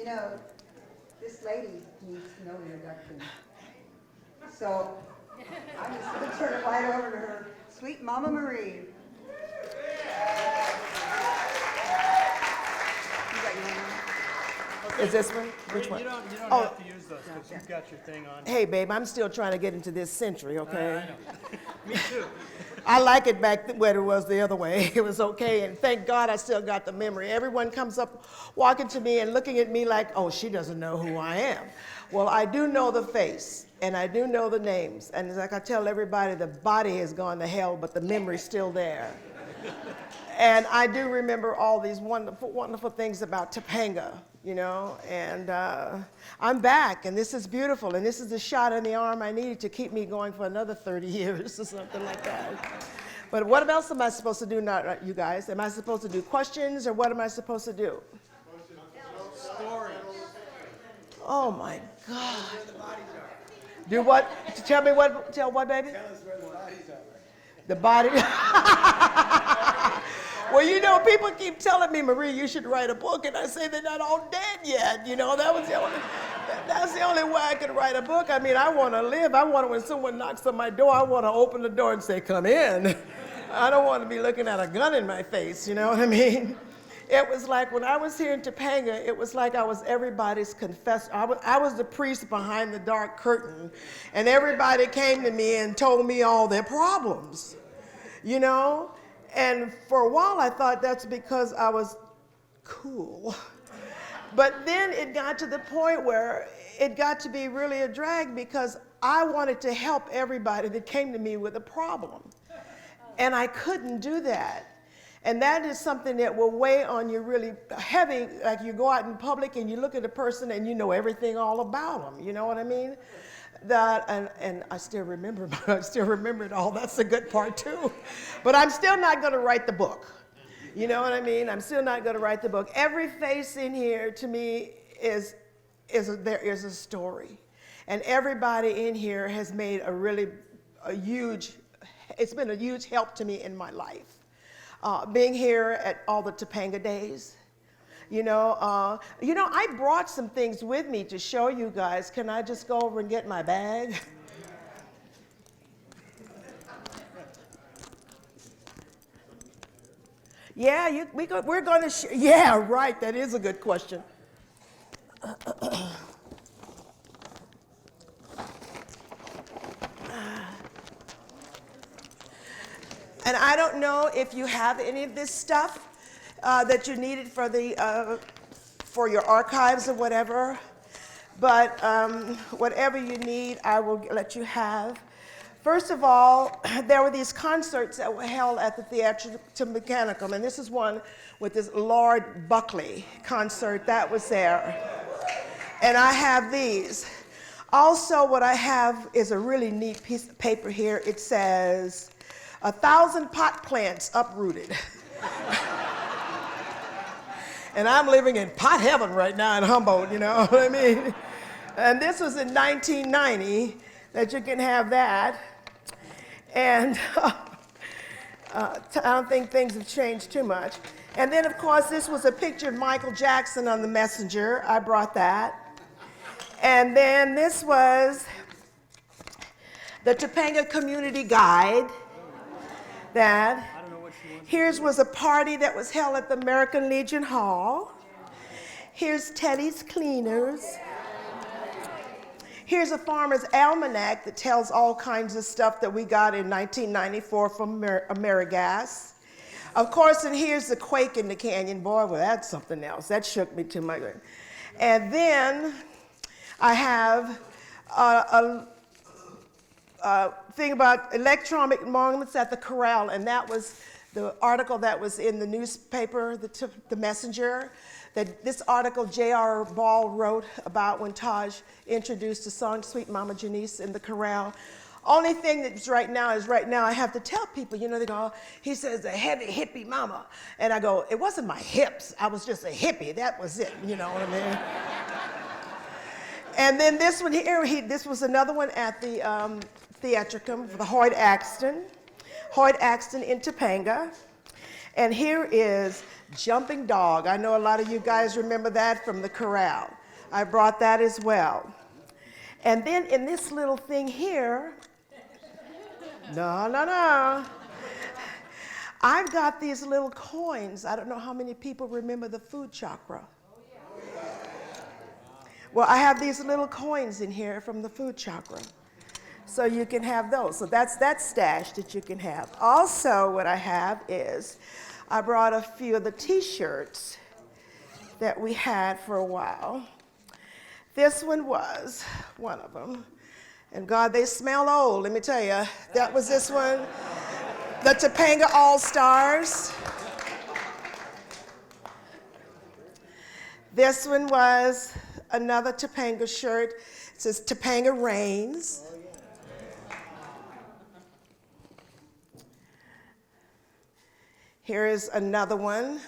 know, this lady needs no introduction. So I'm just going to turn it right over to her sweet Mama Marie. Is this one? Which one? You don't have to use those because you've got your thing on. Hey, babe, I'm still trying to get into this century, okay? I know. Me too. I like it back where it was the other way. It was okay, and thank God I still got the memory. Everyone comes up walking to me and looking at me like, oh, she doesn't know who I am. Well, I do know the face, and I do know the names. And like I tell everybody, the body has gone to hell, but the memory's still there. And I do remember all these wonderful, wonderful things about Topanga, you know, and I'm back, and this is beautiful, and this is the shot in the arm I needed to keep me going for another 30 years or something like that. But what else am I supposed to do now, you guys? Am I supposed to do questions, or what am I supposed to do? Story. Oh my God. Do what? Tell me what, tell what, baby? Tell us where the bodies are. The body. Well, you know, people keep telling me, Marie, you should write a book, and I say they're not all dead yet. You know, that's the only way I could write a book. I mean, I want to live. I want to, when someone knocks on my door, I want to open the door and say, come in. I don't want to be looking at a gun in my face, you know what I mean? It was like when I was here in Topanga, it was like I was everybody's confessor. I was the priest behind the dark curtain, and everybody came to me and told me all their problems, you know? And for a while, I thought that's because I was cool. But then it got to the point where it got to be really a drag because I wanted to help everybody that came to me with a problem. And I couldn't do that. And that is something that will weigh on you really heavy, like you go out in public and you look at a person and you know everything all about them, you know what I mean? That, and I still remember it all. That's the good part too. But I'm still not going to write the book. You know what I mean? I'm still not going to write the book. Every face in here to me there is a story. And everybody in here has made it's been a huge help to me in my life. Being here at all the Topanga days. You know, I brought some things with me to show you guys. Can I just go over and get my bag? Yeah, we're going to yeah, right, that is a good question. And I don't know if you have any of this stuff that you needed for your archives or whatever, but whatever you need, I will let you have. First of all, there were these concerts that were held at the Theatricum, and this is one with this Lord Buckley concert that was there. And I have these. Also, what I have is a really neat piece of paper here. It says, 1,000 pot plants uprooted. And I'm living in pot heaven right now in Humboldt, you know what I mean? And this was in 1990, that you can have that. And I don't think things have changed too much. And then, of course, this was a picture of Michael Jackson on the messenger. I brought that. And then this was the Topanga Community Guide. That. Here's was a party that was held at the American Legion Hall. Here's Teddy's Cleaners. Here's a farmer's almanac that tells all kinds of stuff that we got in 1994 from AmeriGas. Of course, and here's the quake in the canyon. Boy, well, that's something else. That shook me to my... And then I have a thing about electronic monuments at the Corral, and that was the article that was in the newspaper, the Messenger. This article J.R. Ball wrote about when Taj introduced the song Sweet Mama Janisse in the Corral. Only thing that's right now I have to tell people, you know, they go, he says a heavy hippie mama. And I go, it wasn't my hips, I was just a hippie, that was it, you know what I mean? And then this one here, this was another one at the Theatricum for the Hoyt Axton in Topanga. And here is Jumping dog. I know a lot of you guys remember that from the corral. I brought that as well. And then in this little thing here, no. I've got these little coins. I don't know how many people remember the food chakra. Well, I have these little coins in here from the food chakra. So you can have those. So that's that stash that you can have. Also, what I have is I brought a few of the t-shirts that we had for a while. This one was one of them. And God, they smell old, let me tell you. That was this one. The Topanga All-Stars. This one was another Topanga shirt. It says Topanga Reigns. Here is another one.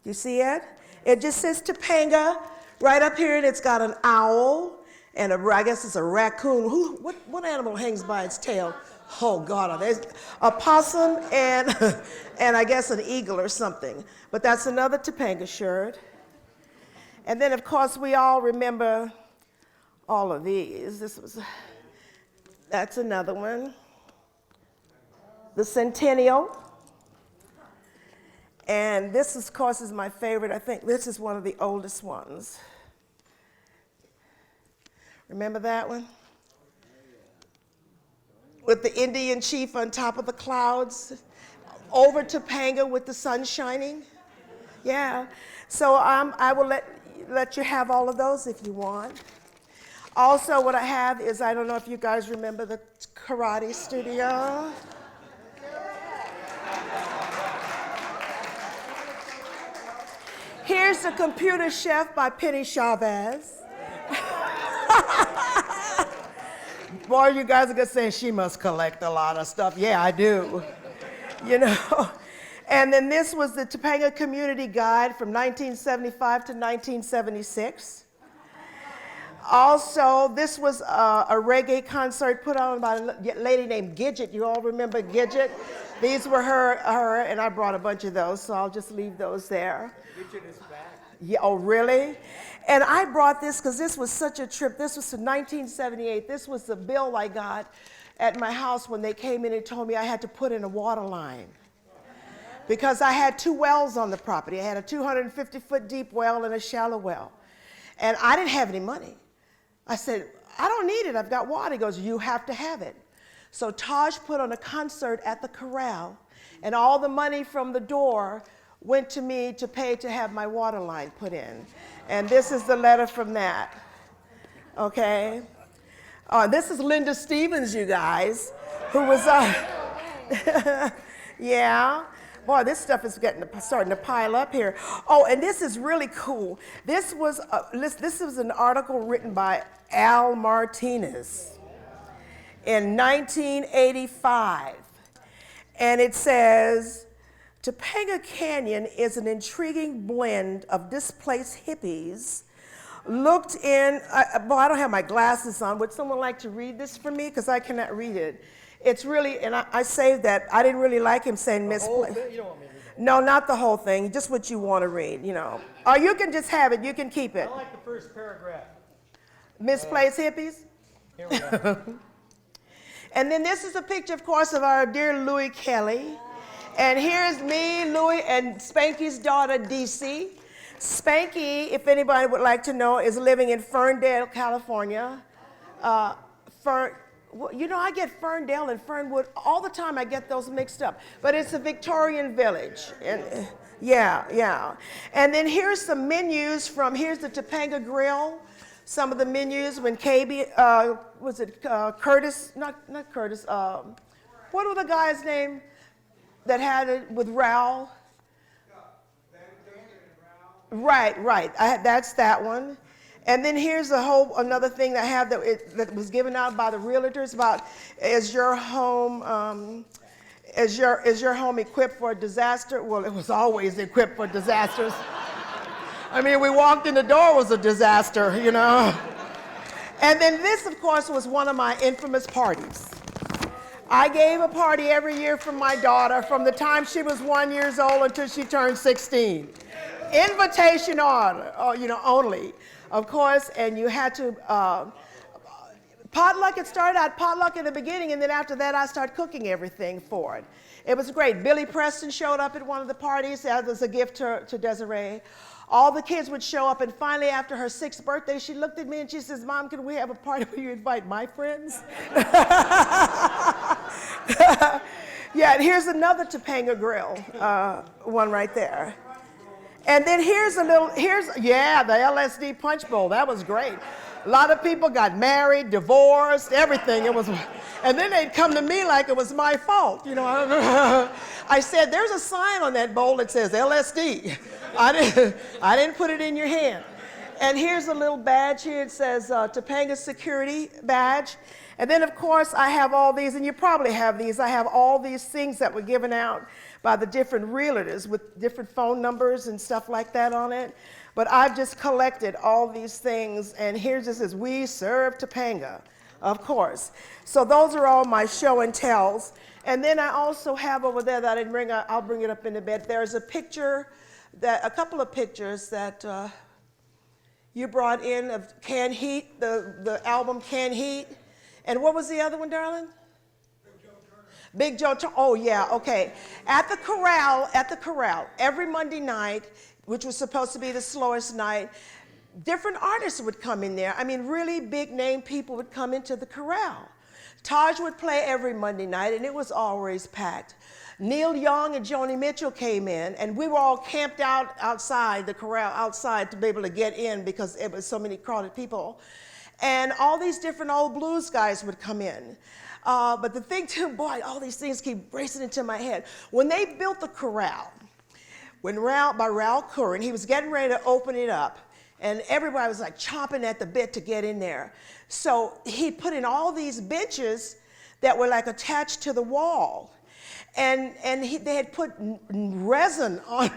You see it? It just says Topanga right up here, and it's got an owl and I guess it's a raccoon. What animal hangs by its tail? Oh God, there's a possum and I guess an eagle or something. But that's another Topanga shirt. And then of course we all remember all of these. That's another one. The Centennial. And this, of course, is my favorite. I think this is one of the oldest ones. Remember that one? With the Indian chief on top of the clouds, over Topanga with the sun shining. Yeah. So I will let you have all of those if you want. Also, what I have is, I don't know if you guys remember the karate studio. Here's The Computer Chef by Penny Chavez. Boy, you guys are gonna say she must collect a lot of stuff. Yeah, I do. You know. And then this was the Topanga Community Guide from 1975 to 1976. Also, this was a reggae concert put on by a lady named Gidget. You all remember Gidget? These were her, and I brought a bunch of those, so I'll just leave those there. Gidget is back. Yeah, oh, really? And I brought this because this was such a trip. This was in 1978. This was the bill I got at my house when they came in and told me I had to put in a water line. Because I had 2 wells on the property. I had a 250-foot deep well and a shallow well. And I didn't have any money. I said, I don't need it, I've got water. He goes, you have to have it. So Taj put on a concert at the corral, and all the money from the door went to me to pay to have my water line put in. And this is the letter from that, okay? This is Linda Stevens, you guys, who was, yeah. Boy, this stuff is starting to pile up here. Oh, and this is really cool. This was an article written by Al Martinez in 1985. And it says, Topanga Canyon is an intriguing blend of displaced hippies looked in, I don't have my glasses on. Would someone like to read this for me? Because I cannot read it. It's really, and I saved that. I didn't really like him saying misplaced. You don't want me to read that. No, not the whole thing, just what you want to read, you know. Or you can just have it, you can keep it. I like the first paragraph. Misplaced hippies? Here we go. And then this is a picture, of course, of our dear Louis Kelly. And here's me, Louis, and Spanky's daughter, DC. Spanky, if anybody would like to know, is living in Ferndale, California. You know, I get Ferndale and Fernwood all the time. I get those mixed up. But it's a Victorian village. And yeah. And then here's some menus from, here's the Topanga Grill. Some of the menus when KB, was it Curtis? Not Curtis. What was the guy's name that had it with Raoul? Right. That's that one. And then here's another thing that I have that was given out by the realtors about, is your home equipped for a disaster? Well, it was always equipped for disasters. I mean, we walked in the door, it was a disaster, you know. And then this, of course, was one of my infamous parties. I gave a party every year for my daughter from the time she was 1 year old until she turned 16. Invitation only, of course, and you had to, potluck, it started out potluck in the beginning, and then after that I started cooking everything for it. It was great. Billy Preston showed up at one of the parties as a gift to Desiree. All the kids would show up, and finally after her 6th birthday, she looked at me and she says, Mom, can we have a party where you invite my friends? Yeah, and here's another Topanga grill, one right there. And then here's the LSD punch bowl. That was great. A lot of people got married, divorced, everything. And then they'd come to me like it was my fault. You know, I said, there's a sign on that bowl that says LSD. I didn't put it in your hand. And here's a little badge here. It says Topanga Security Badge. And then, of course, I have all these, and you probably have these. I have all these things that were given out by the different realtors with different phone numbers and stuff like that on it. But I've just collected all these things, and here just says, we serve Topanga, of course. So those are all my show and tells. And then I also have over there that I didn't bring, I'll bring it up in a bit. There's a couple of pictures that you brought in of Can Heat, the album Can Heat. And what was the other one, darling? Big Joe Turner. Oh, yeah, okay. At the Corral, every Monday night, which was supposed to be the slowest night, different artists would come in there. I mean, really big name people would come into the Corral. Taj would play every Monday night, and it was always packed. Neil Young and Joni Mitchell came in, and we were all camped out outside the Corral, outside to be able to get in because it was so many crowded people. And all these different old blues guys would come in. But the thing too, boy, all these things keep racing into my head. When they built the Corral, by Raoul Curran, he was getting ready to open it up, and everybody was like chomping at the bit to get in there. So he put in all these benches that were like attached to the wall. And they had put resin on,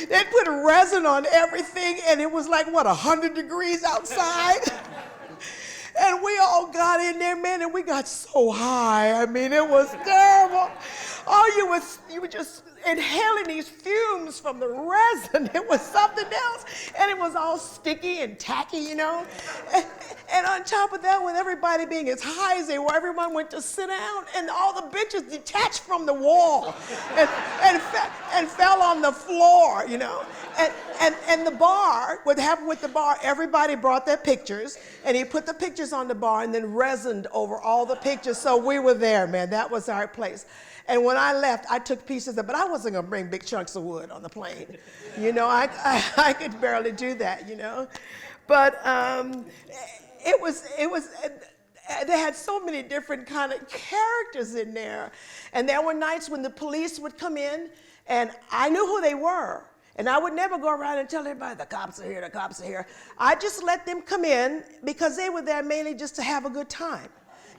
they put resin on everything, and it was like, what, 100 degrees outside? And we all got in there, man, and we got so high. I mean, it was terrible. You were just inhaling these fumes from the resin. It was something else, and it was all sticky and tacky, you know. And on top of that, with everybody being as high as they were, everyone went to sit down, and all the benches detached from the wall and fell on the floor, you know. And the bar, what happened with the bar, everybody brought their pictures, and he put the pictures on the bar and then resined over all the pictures. So we were there, man. That was our place. And when I left, I took pieces of, but I wasn't gonna bring big chunks of wood on the plane. You know, I could barely do that, you know. But they had so many different kind of characters in there. And there were nights when the police would come in, and I knew who they were. And I would never go around and tell everybody, the cops are here, the cops are here. I just let them come in because they were there mainly just to have a good time.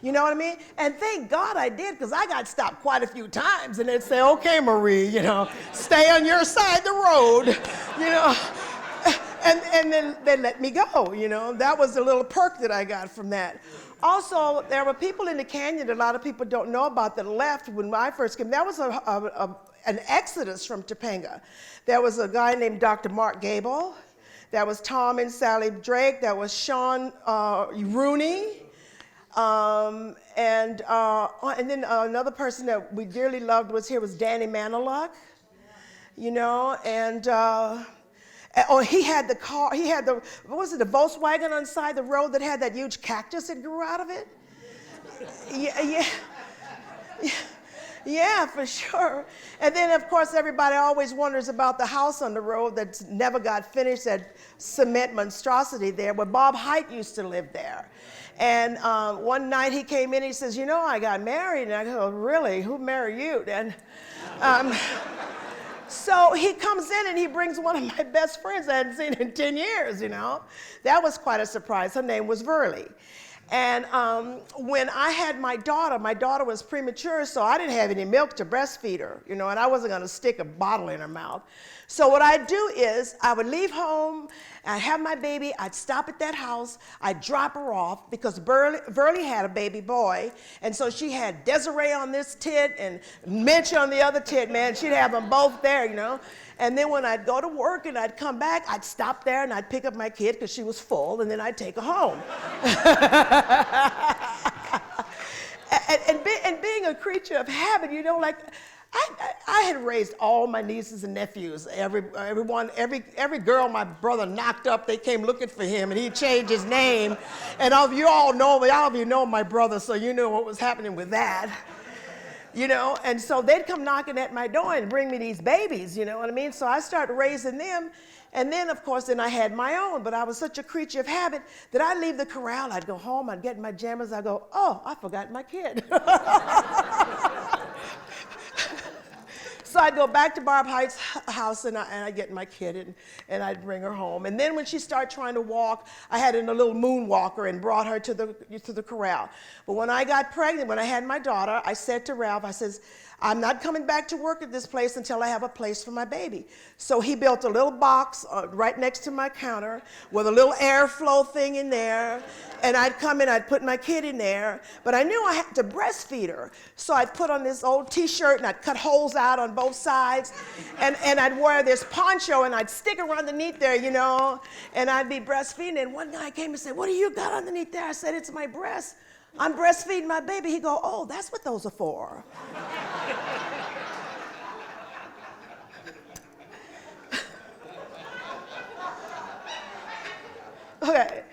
You know what I mean? And thank God I did, because I got stopped quite a few times, and they'd say, okay, Marie, you know, stay on your side of the road, you know. And then they let me go, you know. That was a little perk that I got from that. Also, there were people in the canyon that a lot of people don't know about that left when I first came. That was an exodus from Topanga. There was a guy named Dr. Mark Gable. There was Tom and Sally Drake. There was Sean Rooney. And then another person that we dearly loved was Danny Manilock, you know, and he had the car, what was it, the Volkswagen on the side of the road that had that huge cactus that grew out of it? Yeah, for sure. And then, of course, everybody always wonders about the house on the road that never got finished, that cement monstrosity there, where Bob Hite used to live there. And one night he came in, he says, you know, I got married. And I go, really? Who married you? And so he comes in and he brings one of my best friends I hadn't seen in 10 years, you know. That was quite a surprise. Her name was Verly. And when I had my daughter was premature, so I didn't have any milk to breastfeed her, you know, and I wasn't going to stick a bottle in her mouth. So what I'd do is I would leave home, I'd have my baby, I'd stop at that house, I'd drop her off because Verlie had a baby boy, and so she had Desiree on this tit and Mitch on the other tit, man. She'd have them both there, you know. And then when I'd go to work and I'd come back, I'd stop there and I'd pick up my kid because she was full, and then I'd take her home. and being a creature of habit, you know, like I had raised all my nieces and nephews. Every girl my brother knocked up, they came looking for him, and he changed his name. And all of you know my brother, so you know what was happening with that. You know, and so they'd come knocking at my door and bring me these babies, you know what I mean? So I started raising them, and then, of course, then I had my own, but I was such a creature of habit that I'd leave the corral, I'd go home, I'd get in my jammers, I'd go, oh, I forgot my kid. So I'd go back to Barb Heights' house, and I'd get my kid, and I'd bring her home. And then when she started trying to walk, I had in a little moonwalker and brought her to the corral. But when I got pregnant, when I had my daughter, I said to Ralph, I says, I'm not coming back to work at this place until I have a place for my baby. So he built a little box right next to my counter with a little airflow thing in there. And I'd come in, I'd put my kid in there, but I knew I had to breastfeed her. So I'd put on this old t-shirt and I'd cut holes out on both sides. And I'd wear this poncho and I'd stick her underneath there, you know, and I'd be breastfeeding. And one guy came and said, what do you got underneath there? I said, it's my breast. I'm breastfeeding my baby. He go, oh, that's what those are for. Okay.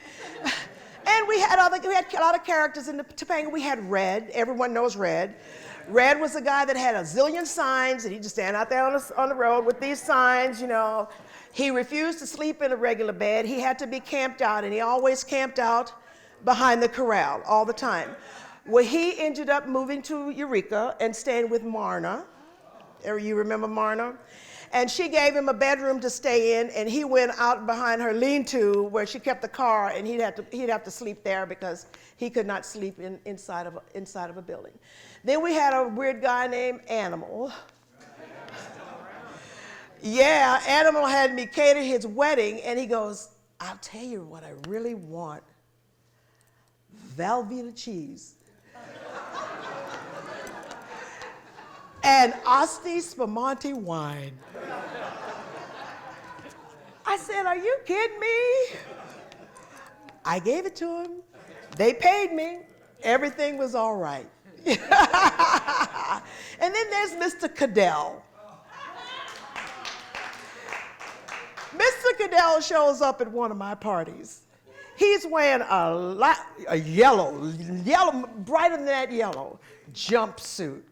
And we had a lot of characters in the Topanga. We had Red. Everyone knows Red. Red was a guy that had a zillion signs, and he'd just stand out there on the road with these signs, you know. He refused to sleep in a regular bed. He had to be camped out, and he always camped out behind the corral all the time. Well, he ended up moving to Eureka and staying with Marna. You remember Marna? And she gave him a bedroom to stay in, and he went out behind her lean-to where she kept the car, and he'd have to sleep there because he could not sleep inside of a building. Then we had a weird guy named Animal. Yeah, Animal had me cater his wedding, and he goes, I'll tell you what I really want. Velveeta cheese. And Asti Spumante wine. I said, are you kidding me? I gave it to him. They paid me. Everything was all right. And then there's Mr. Cadell. Mr. Cadell shows up at one of my parties. He's wearing a yellow, brighter than that yellow, jumpsuit.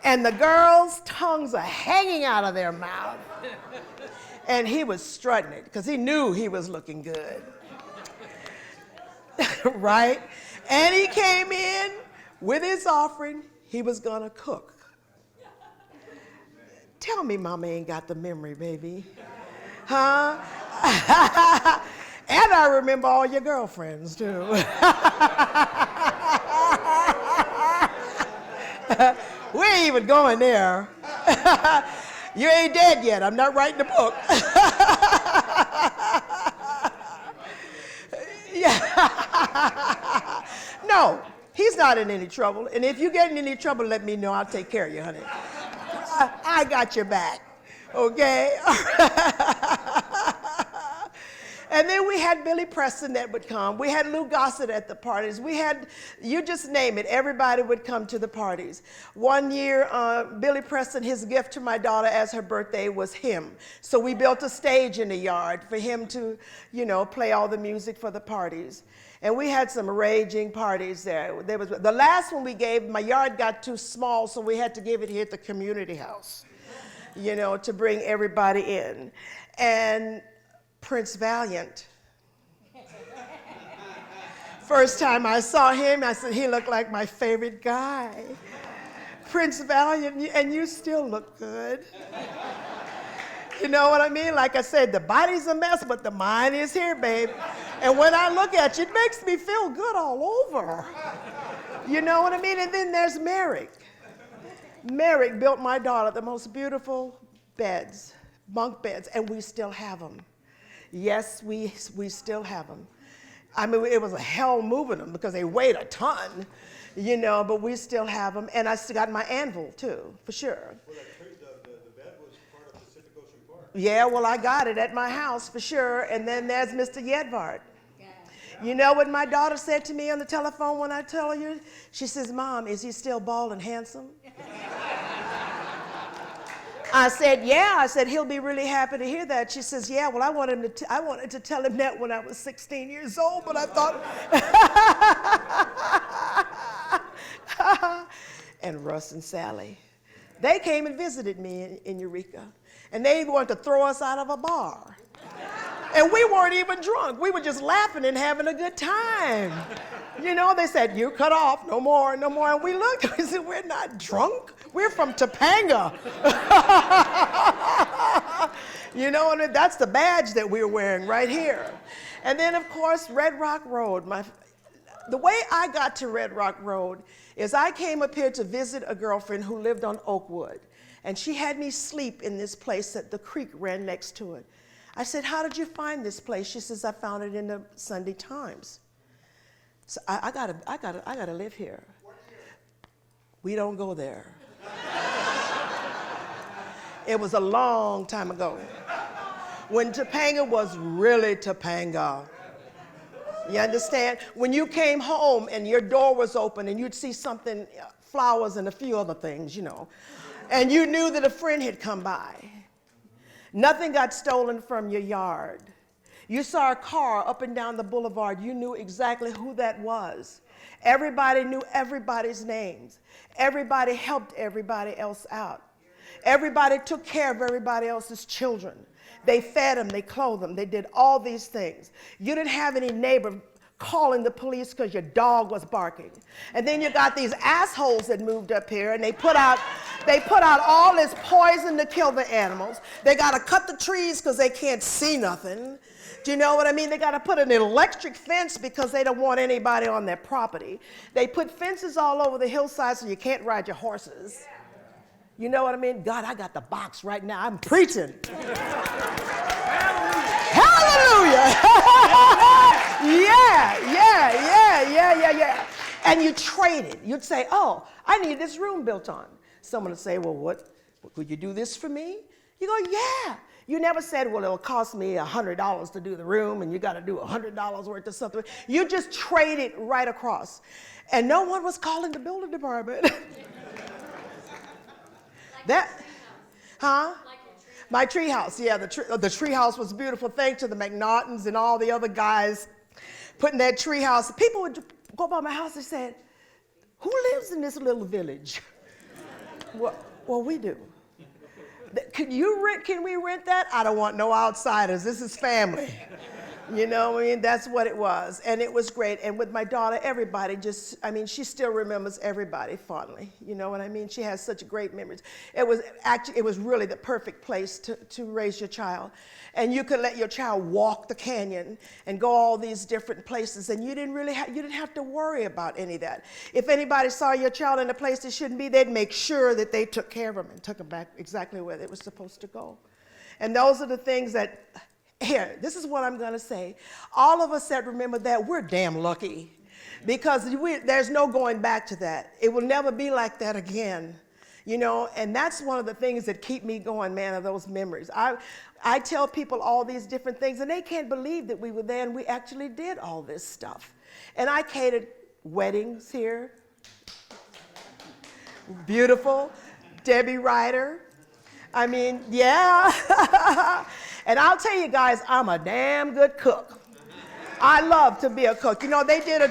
And the girls' tongues are hanging out of their mouth. And he was strutting it because he knew he was looking good. Right? And he came in with his offering. He was going to cook. Tell me Mama ain't got the memory, baby. Huh? And I remember all your girlfriends, too. We ain't even going there. You ain't dead yet. I'm not writing a book. Yeah. No, he's not in any trouble. And if you get in any trouble, let me know. I'll take care of you, honey. I got your back. Okay? And then we had Billy Preston that would come. We had Lou Gossett at the parties. We had, you just name it, everybody would come to the parties. One year, Billy Preston, his gift to my daughter as her birthday was him. So we built a stage in the yard for him to, you know, play all the music for the parties. And we had some raging parties there. The last one we gave, my yard got too small, so we had to give it here at the community house, you know, to bring everybody in. And Prince Valiant. First time I saw him, I said, he looked like my favorite guy. Prince Valiant, and you still look good. You know what I mean? Like I said, the body's a mess, but the mind is here, babe. And when I look at you, it makes me feel good all over. You know what I mean? And then there's Merrick. Merrick built my daughter the most beautiful beds, bunk beds, and we still have them. Yes, we still have them. I mean, it was a hell moving them because they weighed a ton, you know, but we still have them. And I still got my anvil, too, for sure. Well, the bed was part of Pacific Ocean Park. Yeah, well, I got it at my house, for sure. And then there's Mr. Yedvard. You know what my daughter said to me on the telephone when I tell her? She says, Mom, is he still bald and handsome? I said, yeah. I said, he'll be really happy to hear that. She says, yeah, well, I wanted to tell him that when I was 16 years old, but I thought. And Russ and Sally, they came and visited me in Eureka, and they wanted to throw us out of a bar. And we weren't even drunk. We were just laughing and having a good time. You know, they said, you cut off, no more, no more. And we looked, we said, we're not drunk. We're from Topanga. You know, and that's the badge that we're wearing right here. And then, of course, Red Rock Road. The way I got to Red Rock Road is I came up here to visit a girlfriend who lived on Oakwood. And she had me sleep in this place that the creek ran next to it. I said, how did you find this place? She says, I found it in the Sunday Times. So I gotta live here. We don't go there. It was a long time ago, when Topanga was really Topanga. You understand? When you came home and your door was open and you'd see something, flowers and a few other things, you know, and you knew that a friend had come by. Nothing got stolen from your yard. You saw a car up and down the boulevard. You knew exactly who that was. Everybody knew everybody's names. Everybody helped everybody else out. Everybody took care of everybody else's children. They fed them, they clothed them, they did all these things. You didn't have any neighbor calling the police because your dog was barking. And then you got these assholes that moved up here and they put out all this poison to kill the animals. They got to cut the trees because they can't see nothing. Do you know what I mean? They got to put an electric fence because they don't want anybody on their property. They put fences all over the hillside so you can't ride your horses. You know what I mean? God, I got the box right now. I'm preaching. Hallelujah. Yeah. And you trade it. You'd say, oh, I need this room built on. Someone would say, well, what would you do this for me? You go, yeah. You never said, well, it'll cost me $100 to do the room and you got to do $100 worth of something. You just trade it right across. And no one was calling the building department. My tree house, yeah, the tree house was beautiful. Thanks to the McNaughtons and all the other guys putting that tree house. People would go by my house and say, who lives in this little village? Well, we do. Can we rent that? I don't want no outsiders. This is family. You know what I mean? That's what it was. And it was great. And with my daughter, everybody she still remembers everybody fondly. You know what I mean? She has such great memories. It was really the perfect place to raise your child. And you could let your child walk the canyon and go all these different places. And you didn't have to worry about any of that. If anybody saw your child in a place that shouldn't be, they'd make sure that they took care of them and took them back exactly where they were supposed to go. And those are the things that, here, this is what I'm going to say. All of us that remember that, we're damn lucky because there's no going back to that. It will never be like that again, you know, and that's one of the things that keep me going, man, are those memories. I tell people all these different things, and they can't believe that we were there and we actually did all this stuff. And I catered weddings here. Beautiful. Debbie Ryder. I mean, yeah. And I'll tell you guys, I'm a damn good cook. I love to be a cook. You know, they did a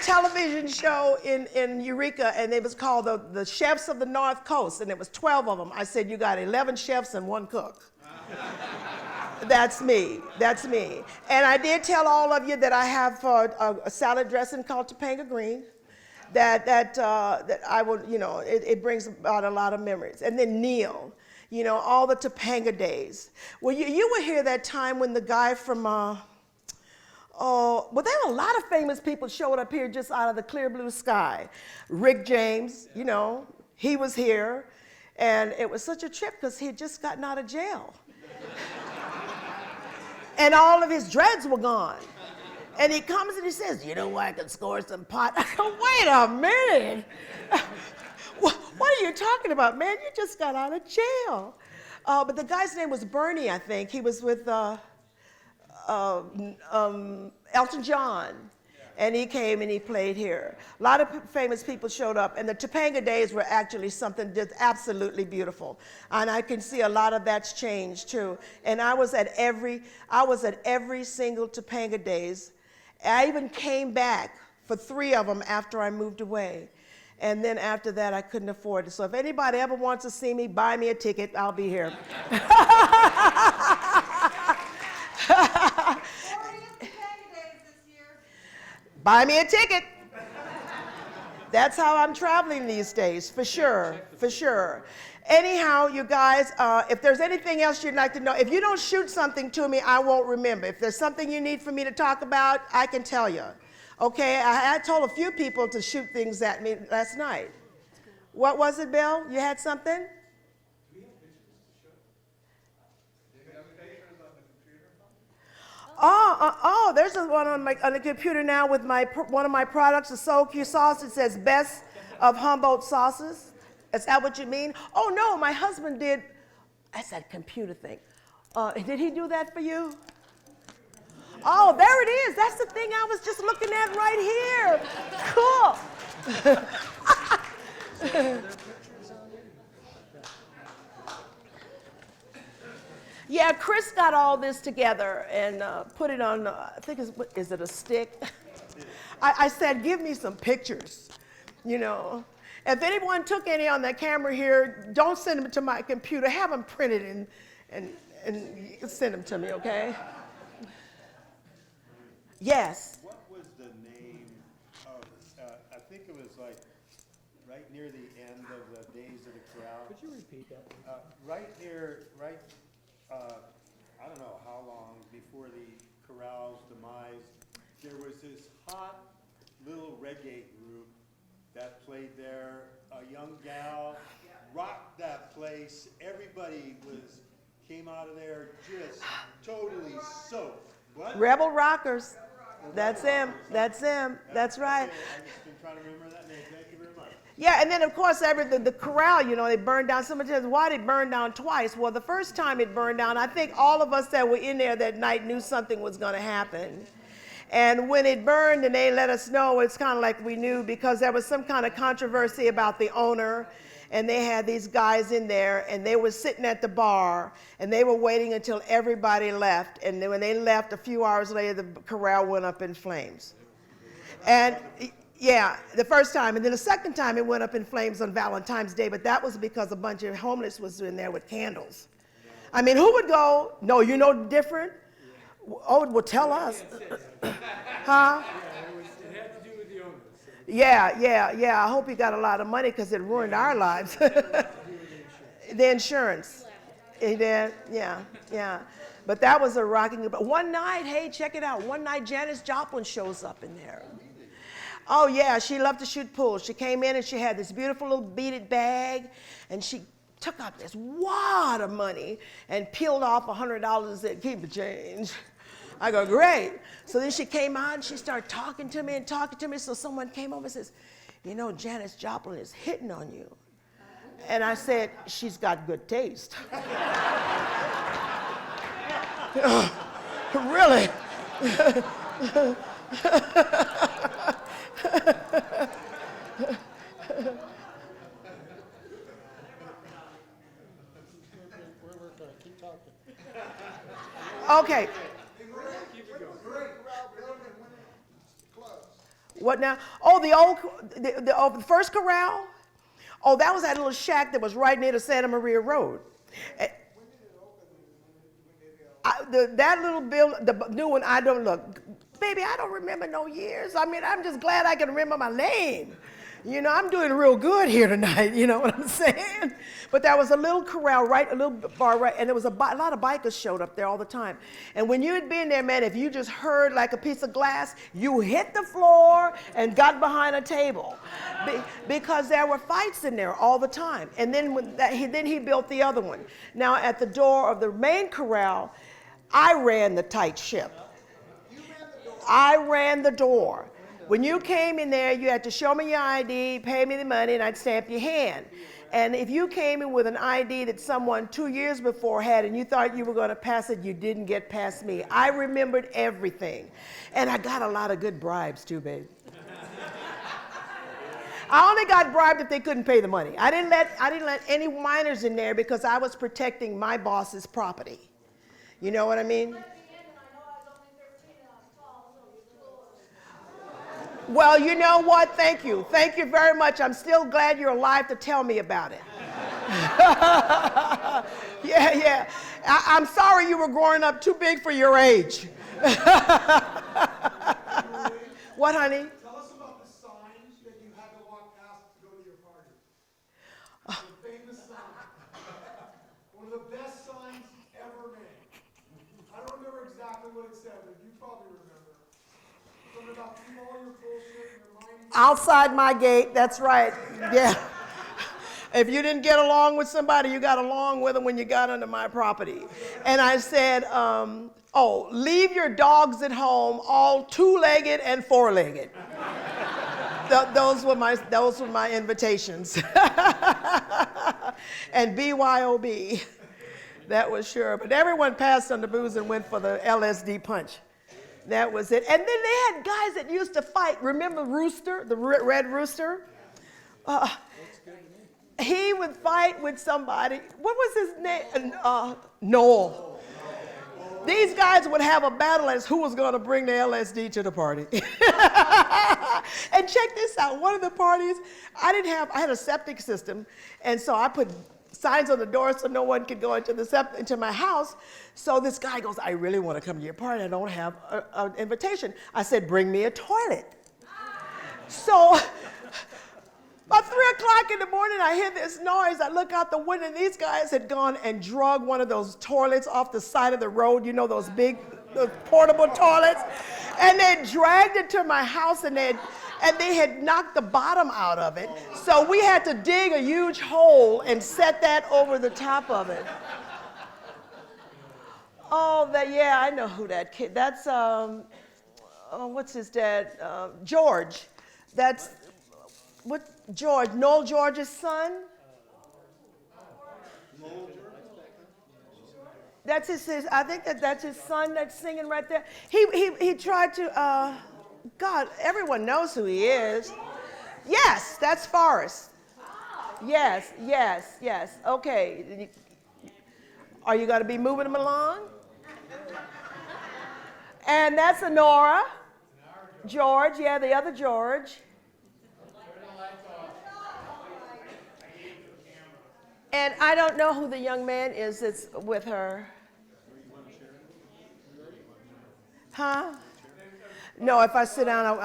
television show in Eureka, and it was called the Chefs of the North Coast, and it was 12 of them. I said, you got 11 chefs and one cook. That's me. And I did tell all of you that I have a salad dressing called Topanga Green. That I will, you know, it brings about a lot of memories. And then Neil. you know, all the Topanga days. Well, you were here that time when the guy from, well, there were a lot of famous people showed up here just out of the clear blue sky. Rick James, you know, he was here. And it was such a trip because he had just gotten out of jail. And all of his dreads were gone. And he comes and he says, you know where I can score some pot? I go, wait a minute. What are you talking about, man? You just got out of jail. But the guy's name was Bernie, I think. He was with Elton John. And he came and he played here. A lot of famous people showed up, and the Topanga days were actually something just absolutely beautiful. And I can see a lot of that's changed too. And I was at every single Topanga days. I even came back for 3 of them after I moved away. And then after that, I couldn't afford it. So if anybody ever wants to see me, buy me a ticket, I'll be here. Buy me a ticket. That's how I'm traveling these days, for sure, for sure. Anyhow, you guys, if there's anything else you'd like to know, if you don't shoot something to me, I won't remember. If there's something you need for me to talk about, I can tell you. Okay, I told a few people to shoot things at me last night. What was it, Bill? You had something? There's one on the computer now with one of my products, the Soul Q sauce. It says best of Humboldt sauces. Is that what you mean? Oh no, my husband did. That's that computer thing. Did he do that for you? Oh, there it is. That's the thing I was just looking at right here. Cool. Yeah, Chris got all this together and put it on, I think, is it a stick? I said, give me some pictures, you know. If anyone took any on that camera here, don't send them to my computer. Have them printed and send them to me, okay? Yes? What was the name of, I think it was like right near the end of the Days of the Corral. Could you repeat that? I don't know how long before the Corral's demise, there was this hot little reggae group that played there. A young gal rocked that place. Everybody came out of there just totally soaked. What? Rebel Rockers. That's him. That's him. That's right. I've just been trying to remember that name. Thank you very much. Yeah, and then of course the corral, you know, they burned down. Somebody says, why did it burn down twice? Well, the first time it burned down, I think all of us that were in there that night knew something was going to happen. And when it burned and they let us know, it's kind of like we knew because there was some kind of controversy about the owner. And they had these guys in there and they were sitting at the bar and they were waiting until everybody left. And then when they left, a few hours later, the corral went up in flames. And yeah, the first time. And then the second time it went up in flames on Valentine's Day, but that was because a bunch of homeless was in there with candles. I mean, who would go, no, you know different? Oh, well, tell us. Huh? It had to do with the owners. Yeah. I hope he got a lot of money because it ruined our lives. The insurance. He did, yeah. But that was a rocking. But one night, hey, check it out. One night, Janis Joplin shows up in there. Oh yeah, she loved to shoot pool. She came in and she had this beautiful little beaded bag, and she took out this wad of money and peeled off $100 and said, keep the change. I go, great. So then she came out and she started talking to me. So someone came over and says, you know, Janis Joplin is hitting on you. And I said, she's got good taste. Really? Okay. What now? Oh, the first corral? Oh, that was that little shack that was right near the Santa Maria Road. That little building, the new one, baby, I don't remember no years. I mean, I'm just glad I can remember my name. You know, I'm doing real good here tonight, you know what I'm saying? But there was a little corral, right, a little bar, right, and there was a lot of bikers showed up there all the time. And when you had been there, man, if you just heard like a piece of glass, you hit the floor and got behind a table. Because there were fights in there all the time. And then then he built the other one. Now at the door of the main corral, I ran the tight ship. I ran the door. When you came in there, you had to show me your ID, pay me the money, and I'd stamp your hand. And if you came in with an ID that someone 2 years before had and you thought you were going to pass it, you didn't get past me. I remembered everything. And I got a lot of good bribes too, babe. I only got bribed if they couldn't pay the money. I didn't let any minors in there because I was protecting my boss's property. You know what I mean? Well, you know what? Thank you. Thank you very much. I'm still glad you're alive to tell me about it. Yeah. I'm sorry you were growing up too big for your age. What, honey? Tell us about the signs that you had to walk past to go to your party. The famous sign. One of the best signs ever made. I don't remember exactly what it said, but you probably remember. Something about keep all your bullshit in your mind. Outside my gate, that's right. Yeah. If you didn't get along with somebody, you got along with them when you got under my property. And I said, leave your dogs at home, all two-legged and four-legged. Those were my invitations. And BYOB, that was sure. But everyone passed on the booze and went for the LSD punch. That was it. And then they had guys that used to fight. Remember Rooster, the red rooster? He would fight with somebody. What was his name? Noel. These guys would have a battle as who was going to bring the LSD to the party. And check this out. One of the parties, I had a septic system, and so I put signs on the door so no one could go into my house. So this guy goes, I really want to come to your party. I don't have an invitation. I said, bring me a toilet. So about 3 o'clock in the morning, I hear this noise. I look out the window, and these guys had gone and drug one of those toilets off the side of the road, you know, those big portable toilets. And they dragged it to my house, and they had knocked the bottom out of it. So we had to dig a huge hole and set that over the top of it. Oh, yeah, I know who that kid, that's, what's his dad? George. That's, what, George, Noel George's son? That's I think that's his son that's singing right there. He tried to, God, everyone knows who he is. Yes, that's Forrest. Yes. Okay. Are you going to be moving him along? And that's Honora. George, yeah, the other George. And I don't know who the young man is that's with her. Huh? No, if I sit down,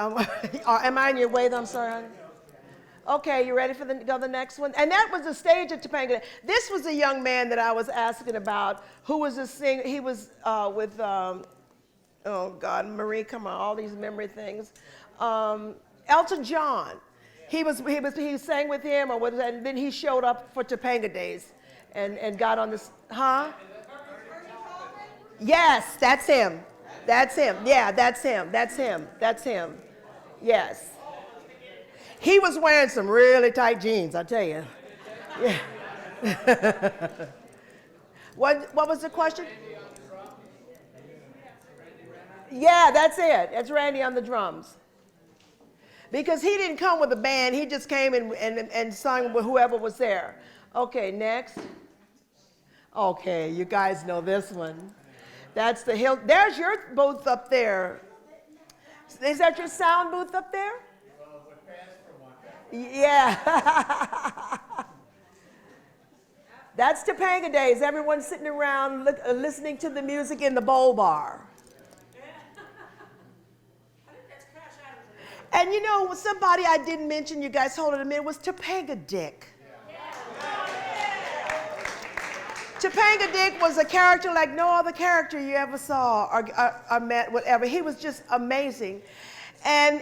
am I in your way? I'm sorry, honey. Okay, you ready for the next one? And that was the stage at Topanga. This was a young man that I was asking about who was a singer. He was with, oh God, Marie, come on, all these memory things. Elton John. He sang with him, or what is that? And then he showed up for Topanga Days, and got on this. Huh? Yes, that's him. That's him. Yeah, that's him. That's him. That's him. Yes. He was wearing some really tight jeans, I tell you. Yeah. What was the question? Yeah, that's it. That's Randy on the drums. Because he didn't come with a band, he just came and sung with whoever was there. Okay, next. Okay, you guys know this one. That's the hill. There's your booth up there. Is that your sound booth up there? Yeah. That's Topanga Days. Everyone's sitting around listening to the music in the bowl bar. And you know, somebody I didn't mention, you guys hold it a minute, was Topanga Dick. Topanga Dick was a character like no other character you ever saw or met, whatever. He was just amazing. And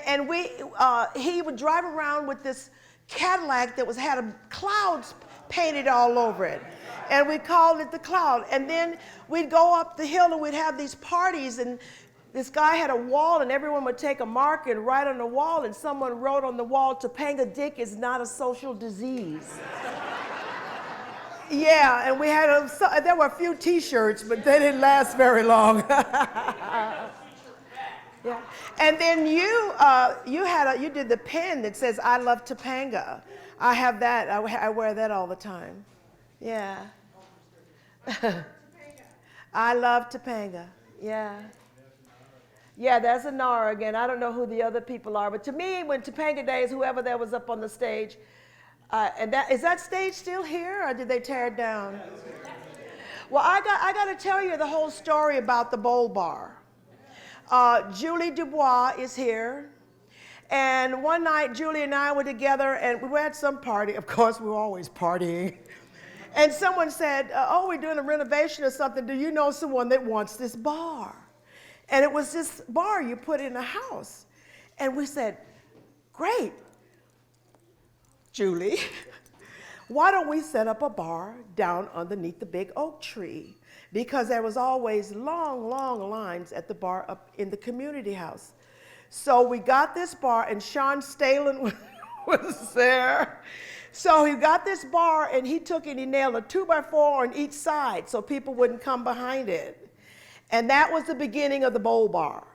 he would drive around with this Cadillac that had clouds painted all over it. And we called it the Cloud. And then we'd go up the hill and we'd have these parties, and this guy had a wall and everyone would take a marker and write on the wall, and someone wrote on the wall, "Topanga Dick is not a social disease." Yeah, and we had there were a few T-shirts, but they didn't last very long. Yeah, and then you did the pen that says "I love Topanga." I have that. I wear that all the time. Yeah. I love Topanga. Yeah. Yeah, that's a Nara again. I don't know who the other people are, but to me, when Topanga Days, whoever that was up on the stage. Is that stage still here, or did they tear it down? Well, I got to tell you the whole story about the Bowl Bar. Julie Dubois is here, and one night Julie and I were together, and we were at some party. Of course, we were always partying. And someone said, "Oh, we're doing a renovation or something. Do you know someone that wants this bar?" And it was this bar you put in a house, and we said, "Great. Julie, why don't we set up a bar down underneath the big oak tree?" Because there was always long, long lines at the bar up in the community house. So we got this bar, and Sean Stalin was there. So he got this bar, and he took it, he nailed a 2x4 on each side so people wouldn't come behind it. And that was the beginning of the Bowl Bar.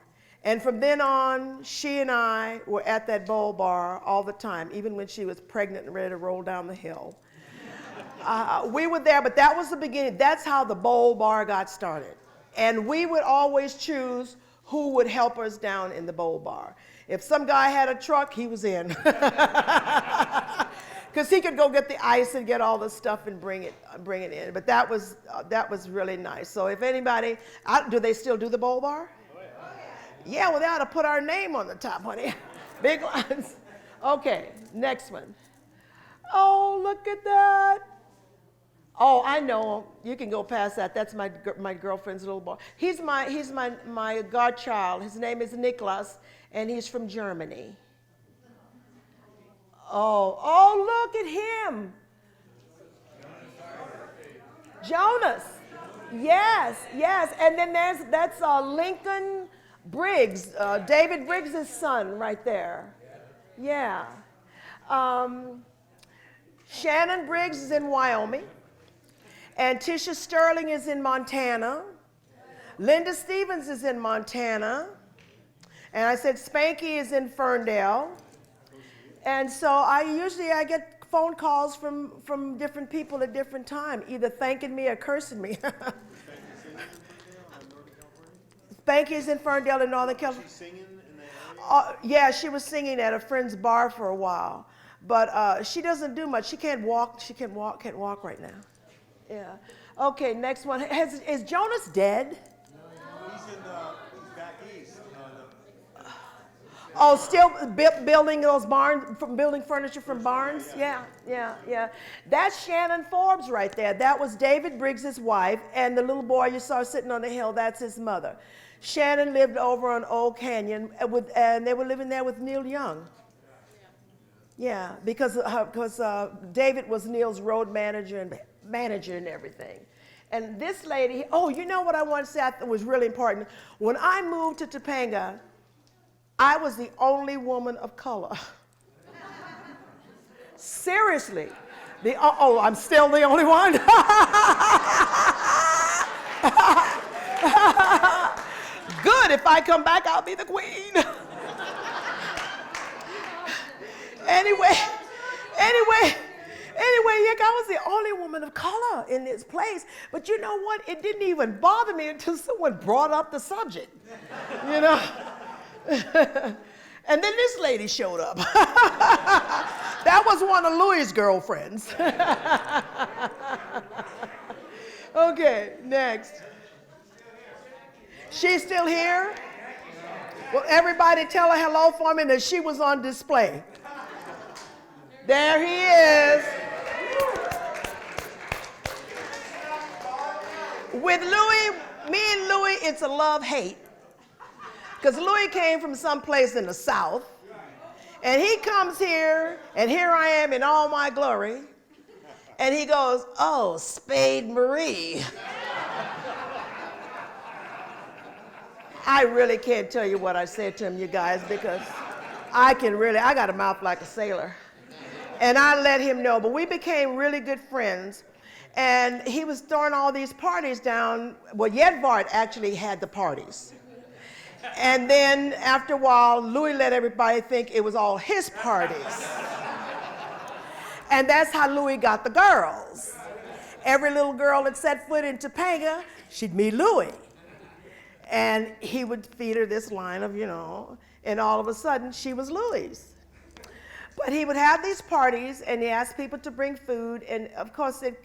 And from then on, she and I were at that Bowl Bar all the time, even when she was pregnant and ready to roll down the hill. We were there, but that was the beginning. That's how the Bowl Bar got started. And we would always choose who would help us down in the Bowl Bar. If some guy had a truck, he was in. Because he could go get the ice and get all the stuff and bring it in. But that was really nice. So if anybody, do they still do the Bowl Bar? Yeah, well, they ought to put our name on the top, honey. Big lines. Okay, next one. Oh, look at that. Oh, I know. You can go past that. That's my girlfriend's little boy. He's my godchild. His name is Nicholas, and he's from Germany. Oh, look at him. Jonas. Yes. And then that's Lincoln Briggs, David Briggs' son right there. Yeah. Shannon Briggs is in Wyoming. And Tisha Sterling is in Montana. Linda Stevens is in Montana. And I said Spanky is in Ferndale. And so I get phone calls from different people at different times, either thanking me or cursing me. Spanky is in Ferndale in Northern California. Was she singing in that area? Yeah, she was singing at a friend's bar for a while. But she doesn't do much. She can't walk. She can't walk right now. Yeah. Okay, next one. Is Jonas dead? He's back east. Oh, still building those barns, building furniture from barns? Yeah. That's Shannon Forbes right there. That was David Briggs' wife, and the little boy you saw sitting on the hill, that's his mother. Shannon lived over on Old Canyon, and they were living there with Neil Young. Yeah, because David was Neil's road manager and everything. And this lady, you know what I want to say I thought was really important? When I moved to Topanga, I was the only woman of color. Seriously. I'm still the only one? Good, if I come back, I'll be the queen. Anyway, I was the only woman of color in this place. But you know what? It didn't even bother me until someone brought up the subject, you know? And then this lady showed up. That was one of Louis' girlfriends. Okay, next. She's still here? Well, everybody tell her hello for me that she was on display. There he is. With Louis, me and Louis, it's a love-hate. Because Louis came from someplace in the South. And he comes here, and here I am in all my glory. And he goes, oh, Spade Marie. I really can't tell you what I said to him, you guys, because I got a mouth like a sailor. And I let him know, but we became really good friends. And he was throwing all these parties down. Well, Jedvard actually had the parties. And then after a while, Louis let everybody think it was all his parties. And that's how Louis got the girls. Every little girl that set foot in Topanga, she'd meet Louis. And he would feed her this line of, and all of a sudden she was Louis'. But he would have these parties and he asked people to bring food. And of course, there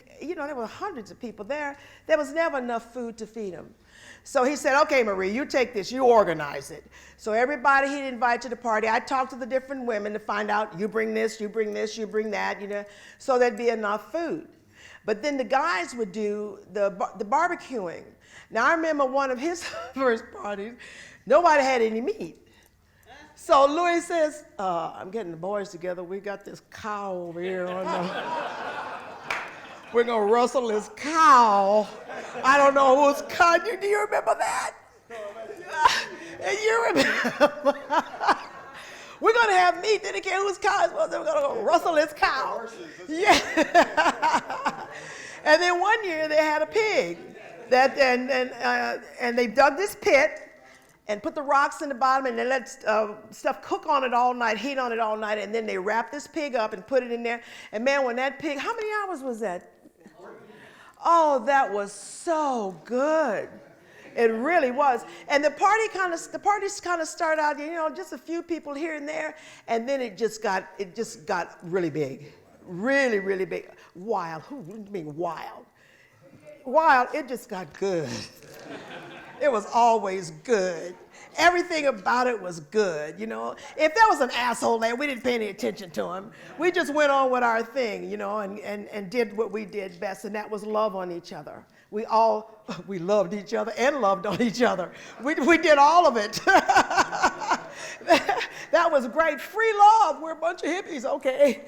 were hundreds of people there. There was never enough food to feed them. So he said, okay, Marie, you take this, you organize it. So everybody he'd invite to the party, I'd talk to the different women to find out, you bring this, you bring this, you bring that, so there'd be enough food. But then the guys would do the barbecuing. Now I remember one of his first parties, nobody had any meat. So Louis says, I'm getting the boys together, we got this cow over here we're gonna rustle this cow. I don't know whose cow. Do you remember that? You remember? We're gonna have meat. Didn't care whose cow it was. We're gonna go rustle this cow. Yeah. And then one year they had a pig. And they dug this pit and put the rocks in the bottom and they let stuff cook on it all night, heat on it all night, and then they wrapped this pig up and put it in there. And man, when that pig, how many hours was that? Oh, that was so good. It really was. And the parties kind of started out, just a few people here and there, and then it just got really big. Really, really big. Wild. Who do you mean wild? Wild, it just got good. It was always good. Everything about it was good, If there was an asshole there, we didn't pay any attention to him. We just went on with our thing, and did what we did best, and that was love on each other. We loved each other and loved on each other. We did all of it. That was great. Free love. We're a bunch of hippies, okay.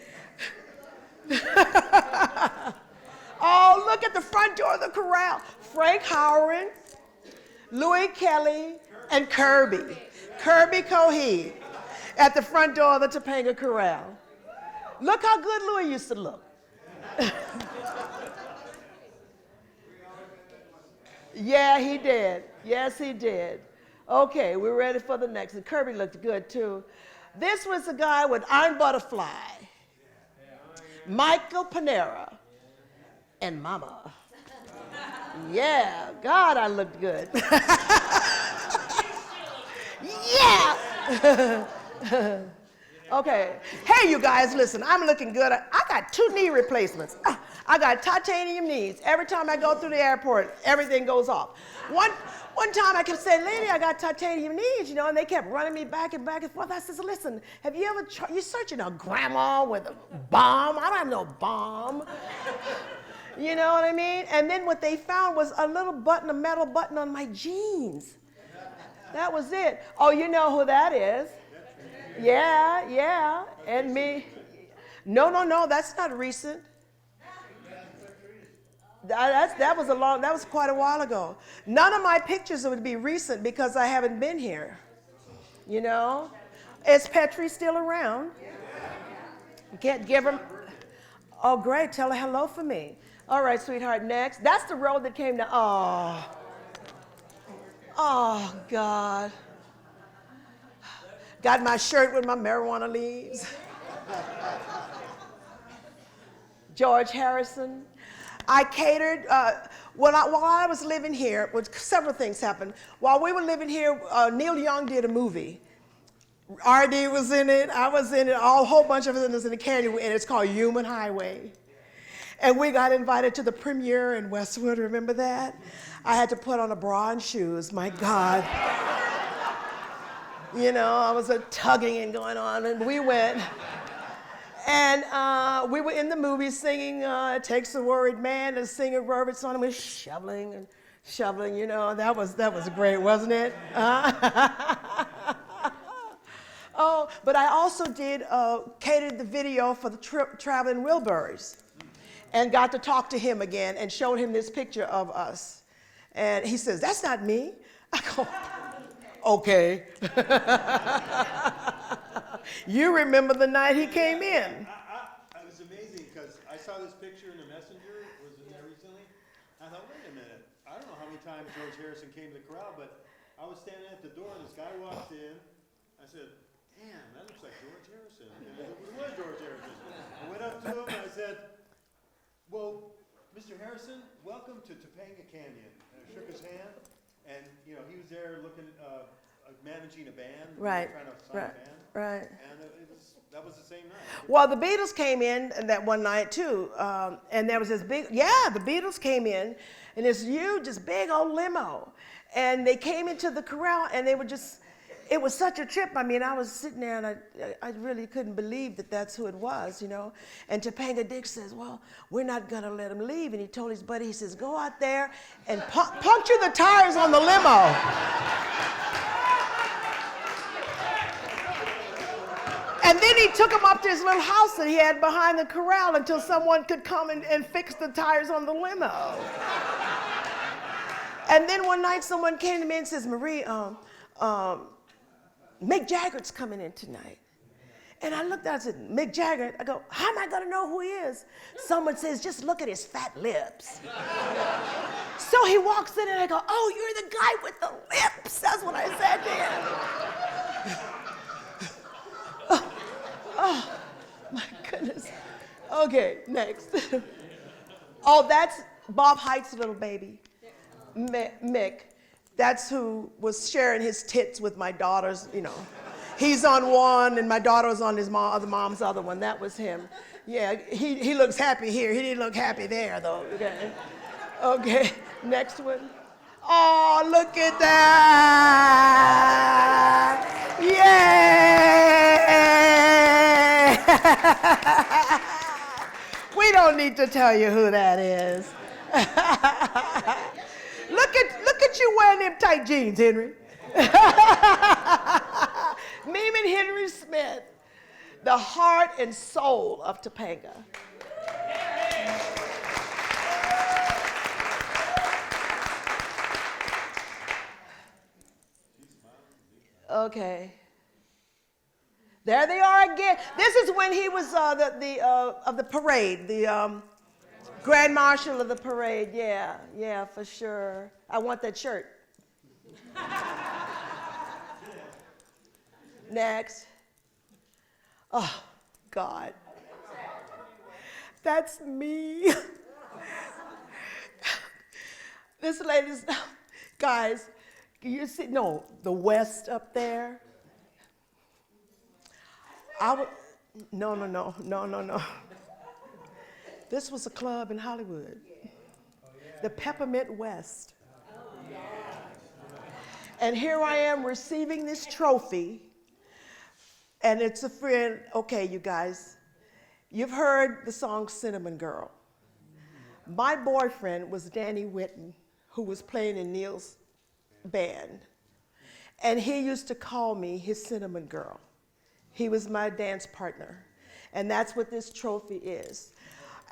Oh, look at the front door of the corral. Frank Howard, Louis Kelly, and Kirby Cohee at the front door of the Topanga Corral. Look how good Louis used to look. Yeah, he did. Yes, he did. Okay, we're ready for the next. And Kirby looked good, too. This was a guy with Iron Butterfly, Michael Panera, and Mama. Yeah, God, I looked good. Yeah. Okay. Hey, you guys, listen, I'm looking good. I got 2 knee replacements. I got titanium knees. Every time I go through the airport, everything goes off. One time I kept saying, lady, I got titanium knees, and they kept running me back and forth. I said, listen, have you ever tried, you're searching a grandma with a bomb? I don't have no bomb. You know what I mean? And then what they found was a little button, a metal button on my jeans. That was it. Oh, you know who that is? Yeah. And me. No, that's not recent. That was quite a while ago. None of my pictures would be recent because I haven't been here. Is Petrie still around? Can't give her. Oh, great. Tell her hello for me. All right, sweetheart, next. That's the road that came to, oh, God. Got my shirt with my marijuana leaves. George Harrison. I catered, while I was living here, several things happened. While we were living here, Neil Young did a movie. R.D. was in it, I was in it, a whole bunch of us in the candy, and it's called Human Highway. And we got invited to the premiere in Westwood, remember that? I had to put on a bra and shoes, my God. You know, I was a tugging and going on, and we went. And we were in the movie singing, It Takes a Worried Man to Sing a Worried Song, and we were shoveling and shoveling, you know. That was great, wasn't it? Oh, but I also did catered the video for the Traveling Wilburys, and got to talk to him again and showed him this picture of us. And he says, "That's not me." I go, "Okay." You remember the night he came in. It was amazing because I saw this picture in the messenger, was in there recently. I thought, wait a minute, I don't know how many times George Harrison came to the corral, but I was standing at the door and this guy walked in. I said, "Damn, that looks like George Harrison." And it was George Harrison. I went up to him and I said, "Well, Mr. Harrison, welcome to Topanga Canyon." And I shook his hand, and you know he was there looking, managing a band, Right, trying to sign right, a band, right. and that was the same night. Well, the Beatles came in that one night too, and there was this big, the Beatles came in, and this huge, this big old limo, and they came into the corral, and they were just, it was such a trip. I mean, I was sitting there, and I really couldn't believe that that's who it was, you know. And Topanga Dick says, "Well, we're not gonna let him leave," and he told his buddy, he says, "Go out there and puncture the tires on the limo." And then he took him up to his little house that he had behind the corral until someone could come and fix the tires on the limo. And then one night someone came to me and says, "Marie, Mick Jagger's coming in tonight." And I looked at it and said, "Mick Jagger?" I go, "How am I gonna know who he is?" Someone says, "Just look at his fat lips." So he walks in and I go, "Oh, you're the guy with the lips." That's what I said to him. Oh, my goodness. Okay, next. Oh, that's Bob Hite's little baby, Mick. That's who was sharing his tits with my daughters, you know. He's on one, and my daughter was on his other mom's other one. That was him. Yeah, he looks happy here. He didn't look happy there, though. Okay, next one. Oh, look at that. Yay! We don't need to tell you who that is. Look at you wearing them tight jeans, Henry. Meme and Henry Smith, the heart and soul of Topanga. Okay. There they are again. This is when he was of the parade, the Grand Marshal of the parade. Yeah, for sure. I want that shirt. Next. Oh, God. That's me. This lady's, guys, you see, no, the West up there. No. This was a club in Hollywood. The Peppermint West. And here I am receiving this trophy. And it's a friend. Okay, you guys, you've heard the song Cinnamon Girl. My boyfriend was Danny Whitten, who was playing in Neil's band. And he used to call me his Cinnamon Girl. He was my dance partner. And that's what this trophy is.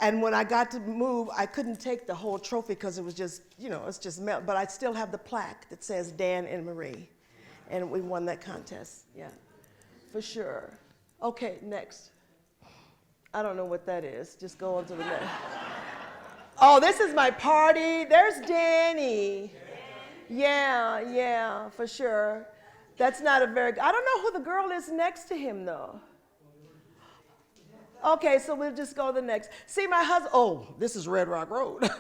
And when I got to move, I couldn't take the whole trophy because it was just, you know, it's just melt. But I still have the plaque that says Dan and Marie. And we won that contest, yeah, for sure. Okay, next. I don't know what that is. Just go on to the next. Oh, this is my party. There's Danny. Yeah, for sure. That's not a very, I don't know who the girl is next to him, though. Okay, so we'll just go to the next. See, my husband, oh, this is Red Rock Road.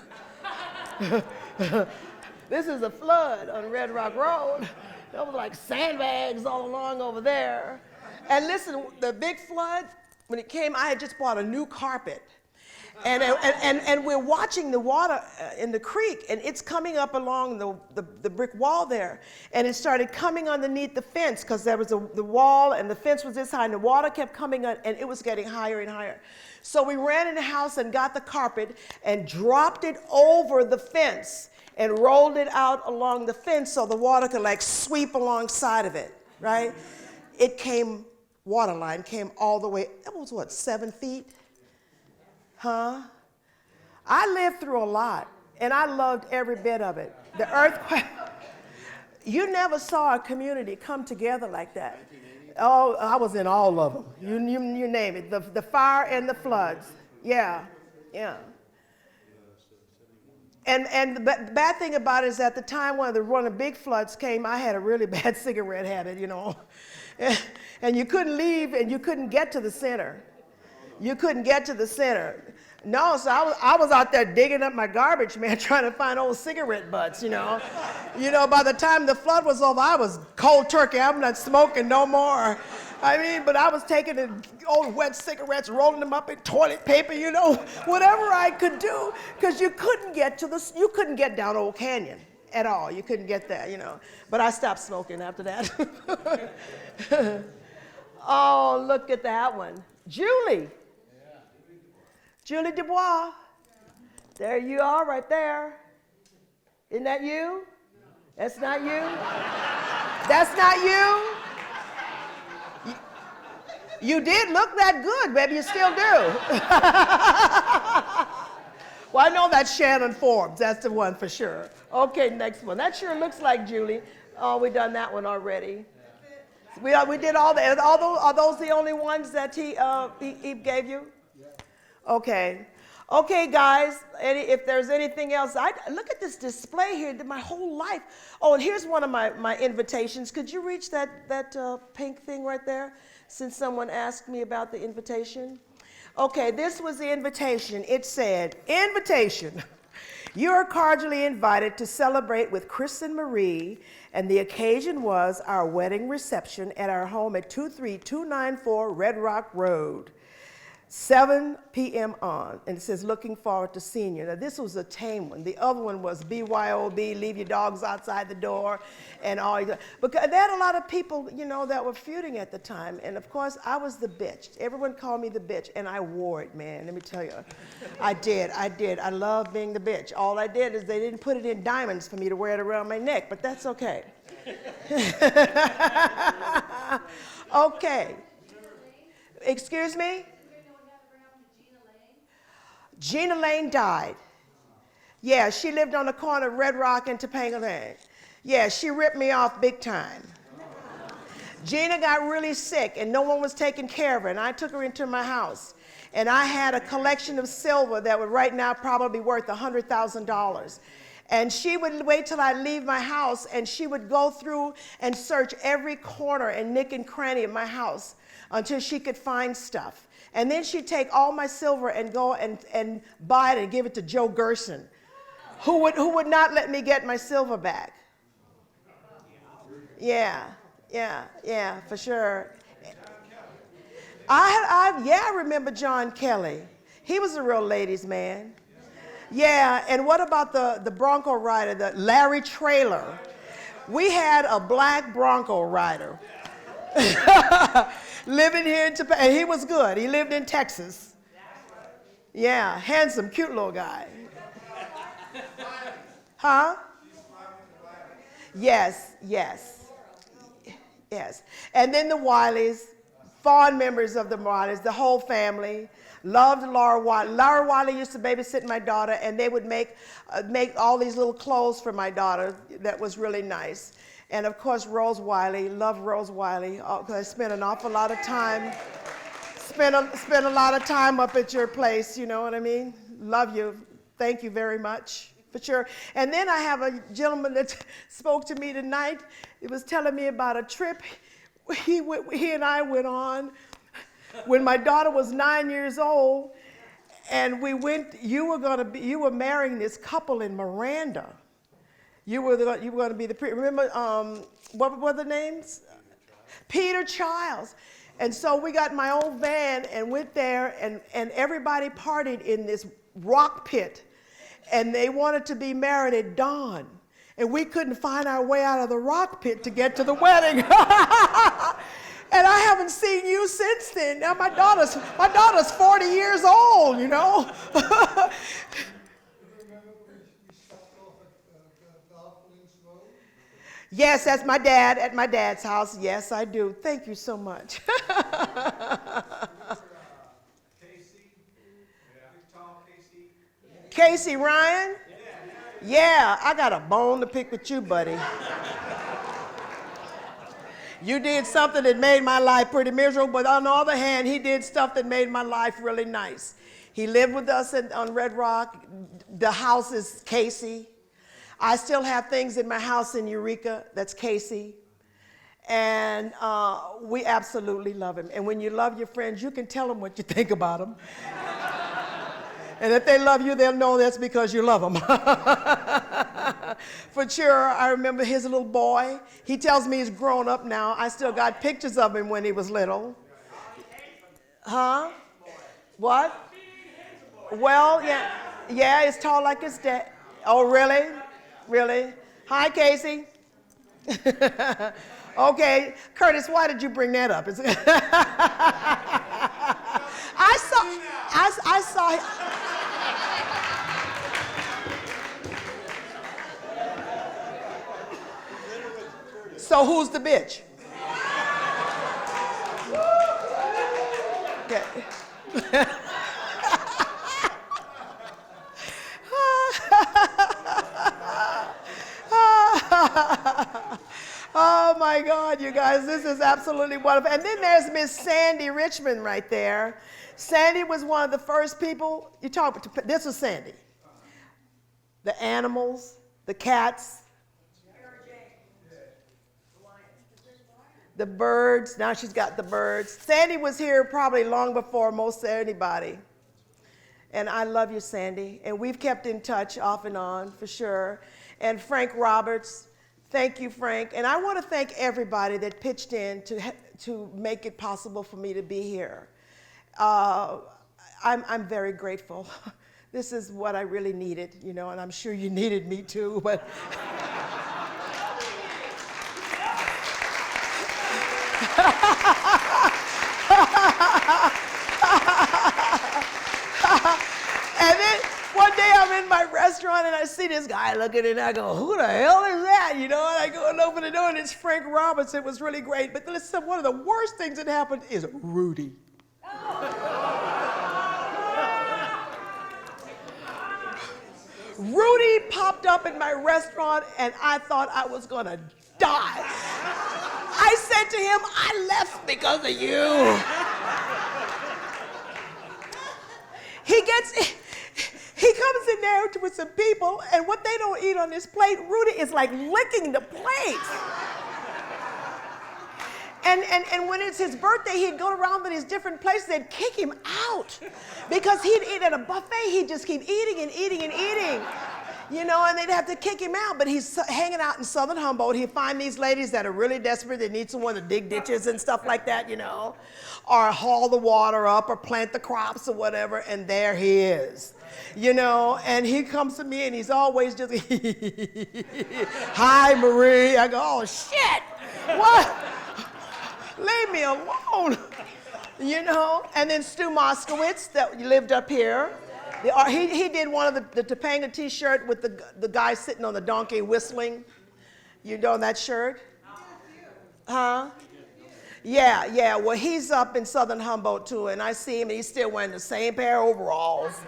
This is a flood on Red Rock Road. There was like sandbags all along over there. And listen, the big flood, when it came, I had just bought a new carpet. And we're watching the water in the creek, and it's coming up along the brick wall there. And it started coming underneath the fence because there was the wall, and the fence was this high, and the water kept coming up, and it was getting higher and higher. So we ran in the house and got the carpet and dropped it over the fence and rolled it out along the fence so the water could like sweep alongside of it, right? It came, water line came all the way, it was what, 7 feet? Huh? I lived through a lot, and I loved every bit of it. The earthquake, you never saw a community come together like that. Oh, I was in all of them. You name it, the fire and the floods. Yeah, yeah. And the bad thing about it is at the time when the big floods came, I had a really bad cigarette habit, you know. And you couldn't leave and you couldn't get to the center. You couldn't get to the center. No, so I was out there digging up my garbage, man, trying to find old cigarette butts, you know. You know, by the time the flood was over, I was cold turkey. I'm not smoking no more. I mean, but I was taking the old wet cigarettes, rolling them up in toilet paper, you know, whatever I could do, because you couldn't get down Old Canyon at all. You couldn't get there, you know. But I stopped smoking after that. Oh, look at that one. Julie. Julie Dubois. There you are right there. Isn't that you? That's not you? That's not you? You did look that good, baby. You still do. Well, I know that's Shannon Forbes. That's the one for sure. Okay, next one. That sure looks like Julie. Oh, we done that one already. We did all that. Are those the only ones that he gave you? Okay. Okay, guys, if there's anything else, look at this display here, my whole life. Oh, and here's one of my invitations. Could you reach that pink thing right there, since someone asked me about the invitation? Okay, this was the invitation. It said, invitation. You are cordially invited to celebrate with Chris and Marie, and the occasion was our wedding reception at our home at 23294 Red Rock Road. 7 p.m. on, and it says, looking forward to seeing you. Now, this was a tame one. The other one was BYOB, leave your dogs outside the door, and all that. Because they had a lot of people, you know, that were feuding at the time, and of course, I was the bitch. Everyone called me the bitch, and I wore it, man, let me tell you. I did. I love being the bitch. All I did is they didn't put it in diamonds for me to wear it around my neck, but that's okay. Okay. Excuse me? Gina Lane died. Yeah, she lived on the corner of Red Rock and Topanga Lane. Yeah, she ripped me off big time. Gina got really sick and no one was taking care of her, and I took her into my house. And I had a collection of silver that would right now probably be worth $100,000. And she would wait till I leave my house, and she would go through and search every corner and nook and cranny of my house until she could find stuff. And then she'd take all my silver and go and buy it and give it to Joe Gerson, who would not let me get my silver back. Yeah, for sure. I remember John Kelly. He was a real ladies' man. Yeah, and what about the Bronco rider, the Larry Trailer? We had a black Bronco rider. Living here in Topanga, and he was good. He lived in Texas. Yeah, handsome, cute little guy. Huh? Yes. And then the Wileys, fond members of the Wileys, the whole family. Loved Laura Wiley. Laura Wiley used to babysit my daughter, and they would make all these little clothes for my daughter. That was really nice. And of course, Rose Wiley, love Rose Wiley, because I spent an awful lot of time, spent a lot of time up at your place, you know what I mean? Love you, thank you very much, for sure. And then I have a gentleman that spoke to me tonight. He was telling me about a trip he and I went on when my daughter was 9 years old, and we went, you were marrying this couple in Miranda. You were going to be the remember, what were the names? Peter Childs. And so we got my old van and went there, and everybody partied in this rock pit. And they wanted to be married at dawn. And we couldn't find our way out of the rock pit to get to the wedding. And I haven't seen you since then. Now my daughter's 40 years old, you know. Remember we stopped off at Valpolin's Road? Yes, that's my dad at my dad's house. Yes, I do. Thank you so much. Casey? Tom Casey? Casey Ryan? Yeah, I got a bone to pick with you, buddy. You did something that made my life pretty miserable, but on the other hand, he did stuff that made my life really nice. He lived with us on Red Rock. The house is Casey. I still have things in my house in Eureka. That's Casey. And we absolutely love him. And when you love your friends, you can tell them what you think about them. And if they love you, they'll know that's because you love them. For sure, I remember his little boy. He tells me he's grown up now. I still got pictures of him when he was little. Huh? What? Well, yeah, it's tall like his dad. Oh, really? Really? Hi, Casey. Okay, Curtis, why did you bring that up? I saw. So who's the bitch? Okay. Oh my God, you guys, this is absolutely wonderful. And then there's Miss Sandy Richmond right there. Sandy was one of the first people, this was Sandy. The animals, the cats, the birds, now she's got the birds. Sandy was here probably long before most anybody. And I love you, Sandy. And we've kept in touch off and on, for sure. And Frank Roberts, thank you, Frank. And I want to thank everybody that pitched in to make it possible for me to be here. I'm very grateful. This is what I really needed, you know, and I'm sure you needed me too, but. And then one day I'm in my restaurant and I see this guy looking and I go, who the hell is that? You know, and I go and open the door and it's Frank Roberts. It was really great. But listen, one of the worst things that happened is Rudy. Rudy popped up in my restaurant and I thought I was gonna die. I said to him, I left because of you. He comes in there with some people, and what they don't eat on this plate, Rudy is like licking the plate. And when it's his birthday, he'd go around to these different places, they'd kick him out. Because he'd eat at a buffet, he'd just keep eating and eating and eating. You know, and they'd have to kick him out, but he's hanging out in Southern Humboldt. He'd find these ladies that are really desperate, that need someone to dig ditches and stuff like that, you know, or haul the water up or plant the crops or whatever, and there he is, you know, and he comes to me and he's always just, hi, Marie. I go, oh, shit, what? Leave me alone, you know, and then Stu Moskowitz that lived up here. He did one of the Topanga t-shirt with the guy sitting on the donkey whistling. You know that shirt? Huh? Yeah. Well, he's up in Southern Humboldt too, and I see him, and he's still wearing the same pair of overalls.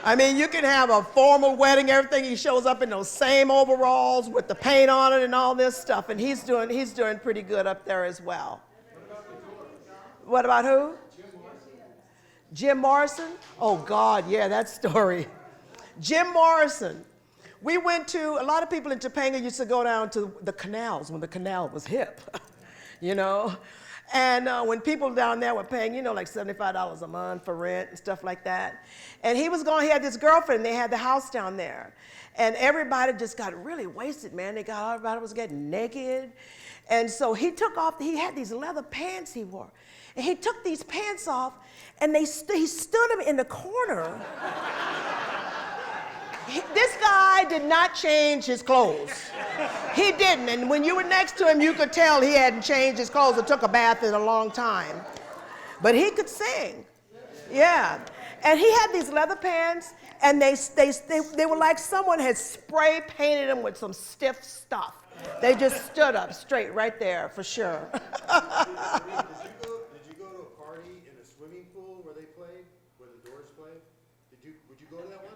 I mean, you can have a formal wedding, everything. He shows up in those same overalls with the paint on it and all this stuff, and he's doing pretty good up there as well. What about who? Jim Morrison? Oh, God, yeah, that story. Jim Morrison. We went to, a lot of people in Topanga used to go down to the canals when the canal was hip, you know? And when people down there were paying, like $75 a month for rent and stuff like that. And he had this girlfriend, and they had the house down there. And everybody just got really wasted, man. Everybody was getting naked. And so he had these leather pants he wore. And he took these pants off, and he stood them in the corner. This guy did not change his clothes. He didn't, and when you were next to him, you could tell he hadn't changed his clothes or took a bath in a long time. But he could sing, yeah. And he had these leather pants, and they were like someone had spray painted them with some stiff stuff. They just stood up straight right there, for sure. Did you go to a party in a swimming pool where they played, where the Doors played? Would you go to that one?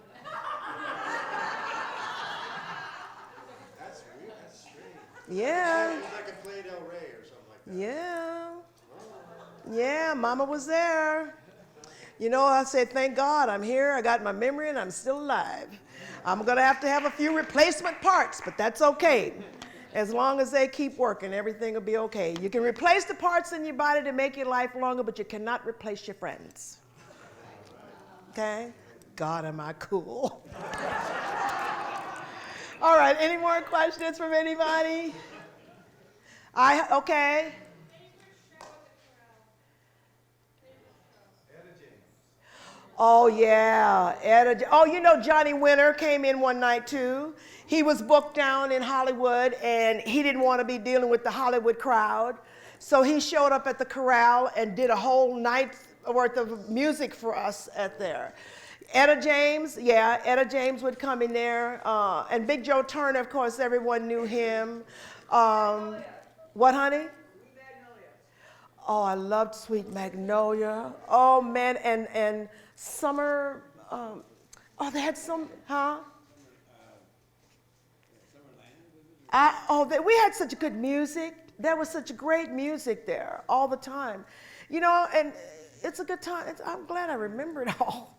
That's weird. That's strange. Yeah. It was like a Play Del Rey or something like that. Yeah. Yeah, Mama was there. I said, thank God I'm here. I got my memory and I'm still alive. I'm going to have a few replacement parts, but that's okay. As long as they keep working, everything will be okay. You can replace the parts in your body to make your life longer, but you cannot replace your friends. Okay? God, am I cool? All right, any more questions from anybody? Okay. Oh, yeah. Johnny Winter came in one night, too. He was booked down in Hollywood, and he didn't want to be dealing with the Hollywood crowd. So he showed up at the Corral and did a whole night's worth of music for us there. Etta James would come in there. And Big Joe Turner, of course, everyone knew him. What, honey? Oh, I loved Sweet Magnolia. Oh, man, and Summer, they had some, huh? We had such good music. There was such great music there all the time. And it's a good time. I'm glad I remember it all.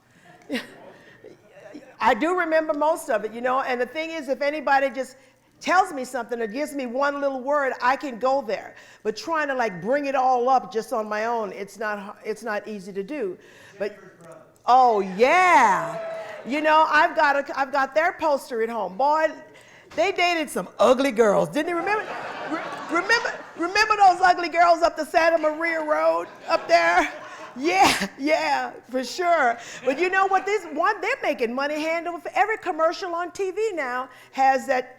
I do remember most of it, and the thing is, if anybody just tells me something or gives me one little word, I can go there. But trying to bring it all up just on my own, it's not easy to do. But oh yeah, I've got their poster at home. Boy, they dated some ugly girls. Didn't you remember? Remember those ugly girls up the Santa Maria Road up there? Yeah, for sure. But you know what? They're making money hand over fist. Every commercial on TV now has that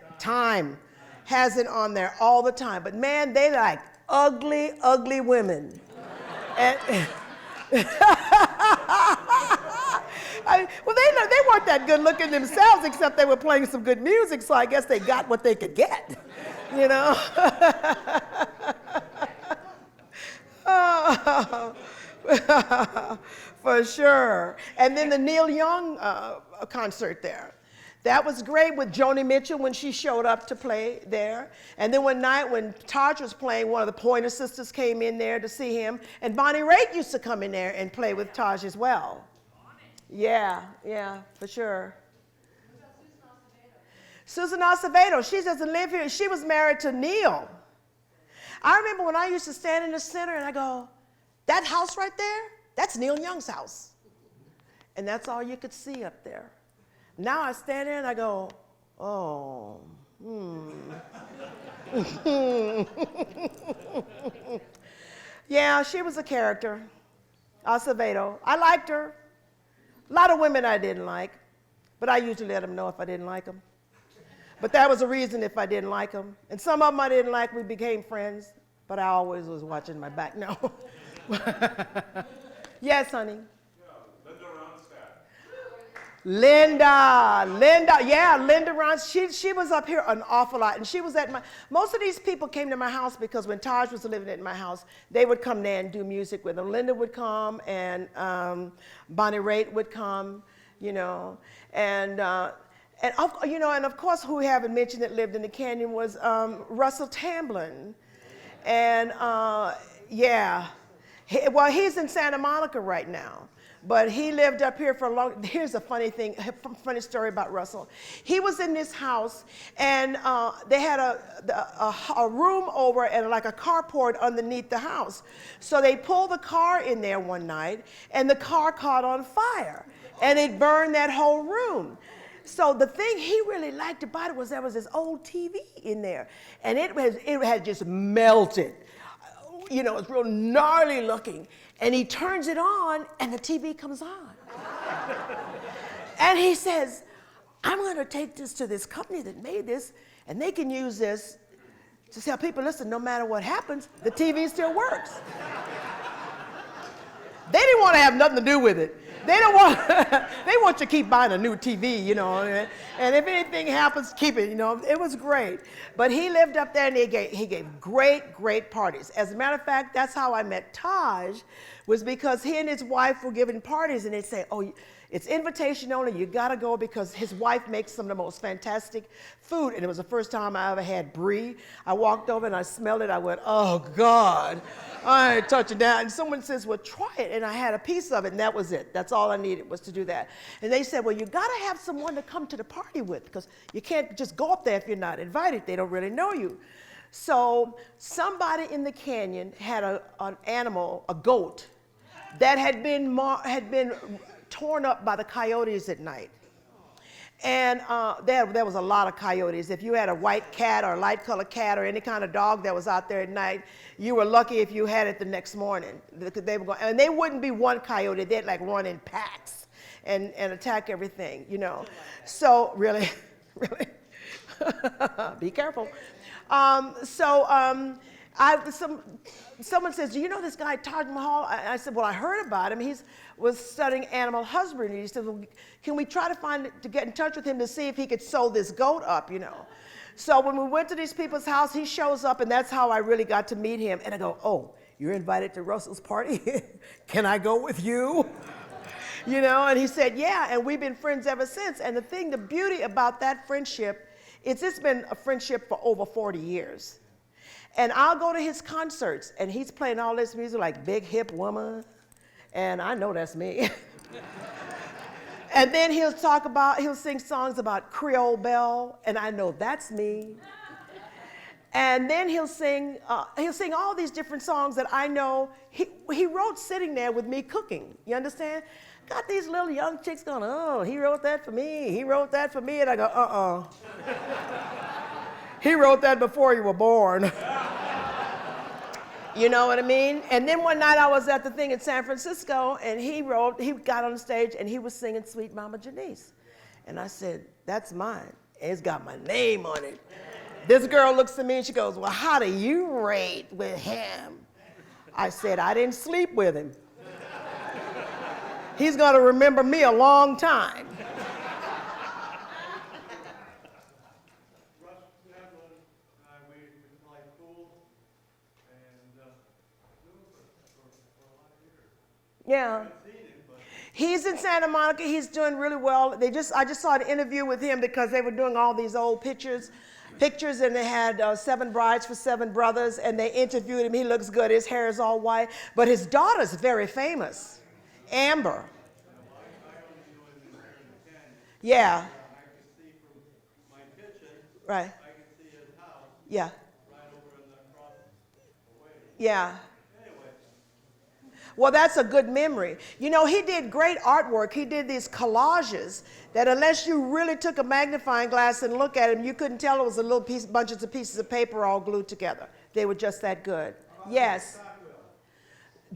has it on there all the time. But man, they like ugly, ugly women. They weren't that good looking themselves, except they were playing some good music, so I guess they got what they could get, Oh, for sure. And then the Neil Young concert there. That was great with Joni Mitchell when she showed up to play there. And then one night when Taj was playing, one of the Pointer Sisters came in there to see him. And Bonnie Raitt used to come in there and play with Taj as well. Yeah, for sure. Susan Acevedo, she doesn't live here. She was married to Neil. I remember when I used to stand in the center and I go, that house right there, that's Neil Young's house. And that's all you could see up there. Now I stand there and I go, oh, Yeah, she was a character, Acevedo. I liked her. A lot of women I didn't like, but I usually let them know if I didn't like them. But that was a reason if I didn't like them. And some of them I didn't like, we became friends, but I always was watching my back. No. Yes, honey. Linda, Linda Ronstadt, she was up here an awful lot, and she was at most of these people came to my house because when Taj was living at my house, they would come there and do music with them. Linda would come, and Bonnie Raitt would come, and of course, who we haven't mentioned that lived in the canyon was Russell Tamblyn, and he's in Santa Monica right now. but he lived up here for a long. Here's a funny thing, funny story about Russell. He was in this house, and they had a room over and like a carport underneath the house. So they pulled the car in there one night, and the car caught on fire, and it burned that whole room. So the thing he really liked about it was there was this old TV in there, and it had just melted. You know, it's real gnarly looking. And he turns it on, and the TV comes on. And he says, I'm going to take this to this company that made this, and they can use this to tell people, listen, no matter what happens, the TV still works. They didn't want to have nothing to do with it. They don't want, they want you to keep buying a new TV, you know, and if anything happens, keep it, you know. It was great. But he lived up there, and he gave great, great parties. As a matter of fact, that's how I met Taj, was because he and his wife were giving parties, and they'd say, oh, it's invitation only, you gotta go, because his wife makes some of the most fantastic food. And it was the first time I ever had brie. I walked over and I smelled it, I went, oh God, I ain't touching that. And someone says, well, try it. And I had a piece of it, and that was it. That's all I needed, was to do that. And they said, well, you gotta have someone to come to the party with, because you can't just go up there if you're not invited. They don't really know you. So somebody in the canyon had an animal, a goat, that had been torn up by the coyotes at night. And there was a lot of coyotes. If you had a white cat or a light colored cat or any kind of dog that was out there at night, you were lucky if you had it the next morning. They were going, and they wouldn't be one coyote, they'd like run in packs and attack everything, you know. So really, really, be careful. Someone says, do you know this guy Taj Mahal? I said, well, I heard about him. He was studying animal husbandry. He said, well, can we try to get in touch with him to see if he could sew this goat up, you know? So when we went to these people's house, he shows up, and that's how I really got to meet him. And I go, oh, you're invited to Russell's party? Can I go with you? You know, and he said, yeah, and we've been friends ever since. And the beauty about that friendship, it's been a friendship for over 40 years. And I'll go to his concerts, and he's playing all this music like Big Hip Woman, and I know that's me. And then he'll sing songs about Creole Belle, and I know that's me. And then he'll sing all these different songs that I know he wrote sitting there with me cooking. You understand? Got these little young chicks going, oh, he wrote that for me, he wrote that for me, and I go, He wrote that before you were born. You know what I mean? And then one night I was at the thing in San Francisco, and he got on the stage, and he was singing Sweet Mama Janisse. And I said, that's mine. And it's got my name on it. This girl looks at me, and she goes, well, how do you rate with him? I said, I didn't sleep with him. He's going to remember me a long time. Yeah. He's in Santa Monica. He's doing really well. I just saw an interview with him because they were doing all these old pictures, and they had 7 brides for 7 brothers, and they interviewed him. He looks good. His hair is all white. But his daughter's very famous, Amber. Yeah. Right. Yeah. Yeah. Well, that's a good memory. You know, he did great artwork. He did these collages that unless you really took a magnifying glass and look at them, you couldn't tell it was a little bunches of pieces of paper all glued together. They were just that good. Yes.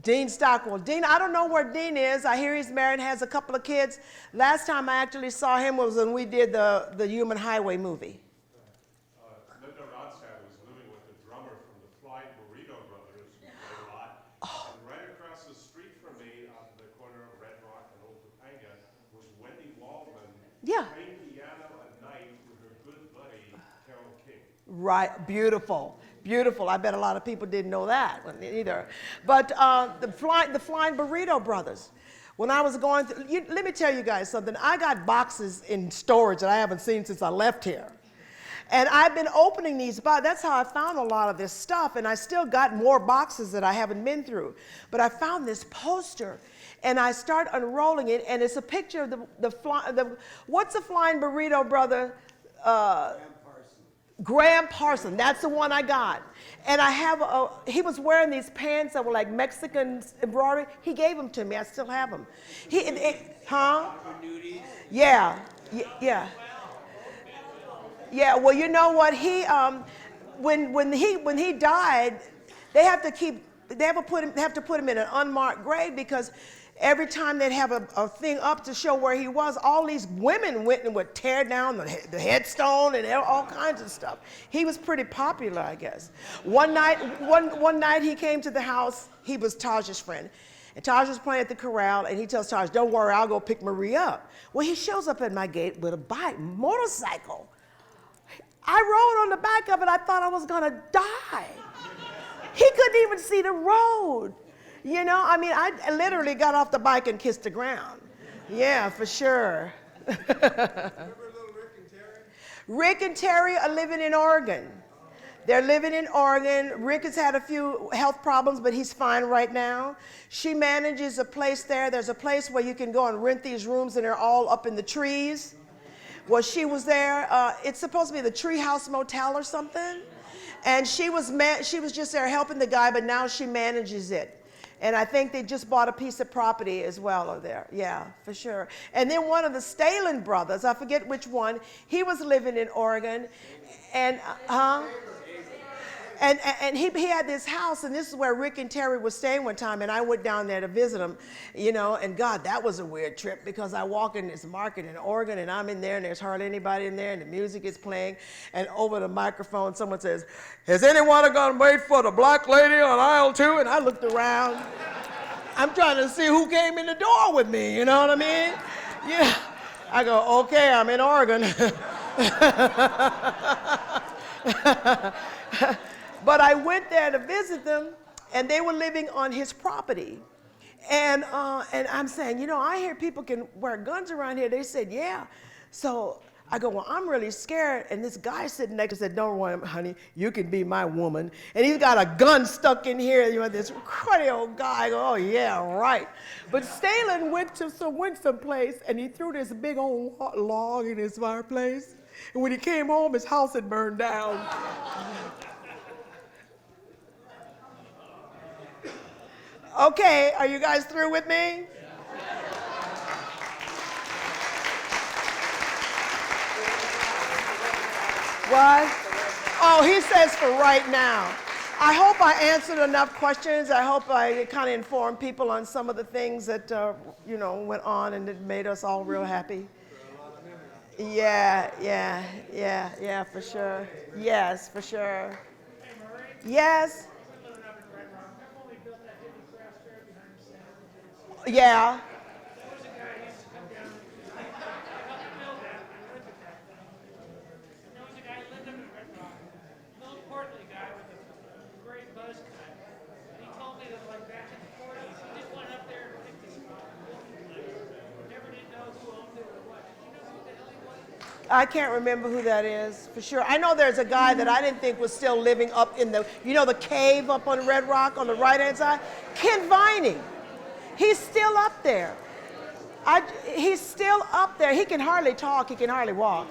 Dean Stockwell. Dean, I don't know where Dean is. I hear he's married and has a couple of kids. Last time I actually saw him was when we did the Human Highway movie. Yeah. Playing piano at night with her good buddy, Carol King. Right, beautiful, beautiful. I bet a lot of people didn't know that either. But the Flying Burrito Brothers. When I was going through, let me tell you guys something. I got boxes in storage that I haven't seen since I left here. And I've been opening these boxes. That's how I found a lot of this stuff. And I still got more boxes that I haven't been through. But I found this poster. And I start unrolling it, and it's a picture of what's the flying burrito brother? Graham Parson, that's the one I got. And I have he was wearing these pants that were like Mexican embroidery. He gave them to me, I still have them. Yeah, yeah. Yeah, well, you know what, when he died, they have to put him in an unmarked grave, because every time they'd have a thing up to show where he was, all these women went and would tear down the headstone and all kinds of stuff. He was pretty popular, I guess. One night he came to the house. He was Taj's friend. And Taj was playing at the corral, and he tells Taj, don't worry, I'll go pick Marie up. Well, he shows up at my gate with a motorcycle. I rode on the back of it. I thought I was gonna die. He couldn't even see the road. You know, I mean, I literally got off the bike and kissed the ground. Yeah, for sure. Remember little Rick and Terry? Rick and Terry are living in Oregon. They're living in Oregon. Rick has had a few health problems, but he's fine right now. She manages a place there. There's a place where you can go and rent these rooms, and they're all up in the trees. Well, she was there. It's supposed to be the Treehouse Motel or something. And she was just there helping the guy, but now she manages it. And I think they just bought a piece of property as well over there. Yeah, for sure. And then one of the Stalin brothers, I forget which one, he was living in Oregon. And, and he had this house, and this is where Rick and Terry was staying one time, and I went down there to visit them, you know, and God, that was a weird trip, because I walk in this market in Oregon, and I'm in there, and there's hardly anybody in there, and the music is playing, and over the microphone, someone says, has anyone gonna wait for the black lady on aisle 2? And I looked around. I'm trying to see who came in the door with me, you know what I mean? Yeah. I go, okay, I'm in Oregon. But I went there to visit them, and they were living on his property. And I'm saying, you know, I hear people can wear guns around here. They said, yeah. So I go, well, I'm really scared. And this guy sitting next to said, don't worry, honey, you can be my woman. And he's got a gun stuck in here. You know, this cruddy old guy. I go, oh, yeah, right. But Stalin went someplace, and he threw this big old log in his fireplace. And when he came home, his house had burned down. Okay, are you guys through with me? What? Oh, he says for right now. I hope I answered enough questions. I hope I kind of informed people on some of the things that, you know, went on and it made us all real happy. Yeah, for sure. Yes, for sure. Yes. Yeah. There was a guy who used to come down and help build that. I lived at that place. And there was a guy who lived up in Red Rock, a little portly guy with a great buzz cut. And he told me that like back in the 40s, he just went up there and picked this spot and built the place. Never did know who owned it or what. Do you know who the hell he was? I can't remember who that is for sure. I know there's a guy that I didn't think was still living up in the, you know, the cave up on Red Rock on the right-hand side? Ken Vining. He's still up there. He's still up there. He can hardly talk. He can hardly walk.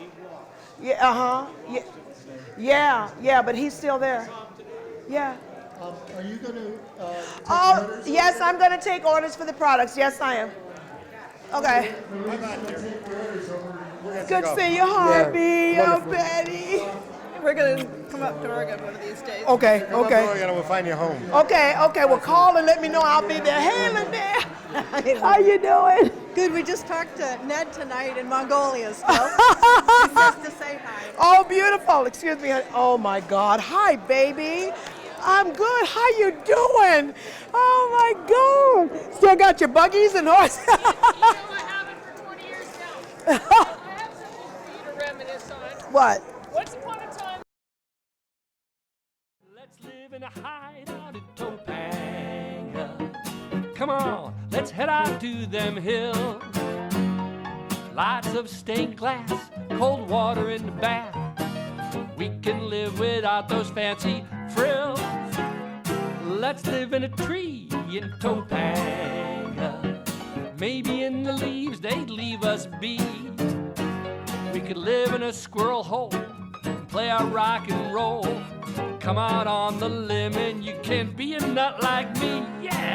Yeah, yeah, but he's still there. Yeah. Are you going to Oh, yes, I'm going to take orders for the products. Yes, I am. Okay. Good to see you, Harvey. Oh, Betty. We're going to come up to Oregon one of these days. Okay. We'll find you home. Okay, well, call and let me know I'll be there. Hey, Lynette. How you doing? Good. We just talked to Ned tonight in Mongolia still. He says to say hi. Oh, beautiful. Excuse me. Honey. Oh, my God. Hi, baby. I'm good. How you doing? Oh, my God. Still got your buggies and horses? You know, I have it for 20 years now. I have something for you to reminisce on. What? Once upon a time. Let's live in a hideout at Topanga. Come on, let's head out to them hills. Lots of stained glass, cold water in the bath. We can live without those fancy frills. Let's live in a tree in Topanga. Maybe in the leaves they'd leave us be. We could live in a squirrel hole and play our rock and roll. Come out on the limb and you can't be a nut like me. Yeah!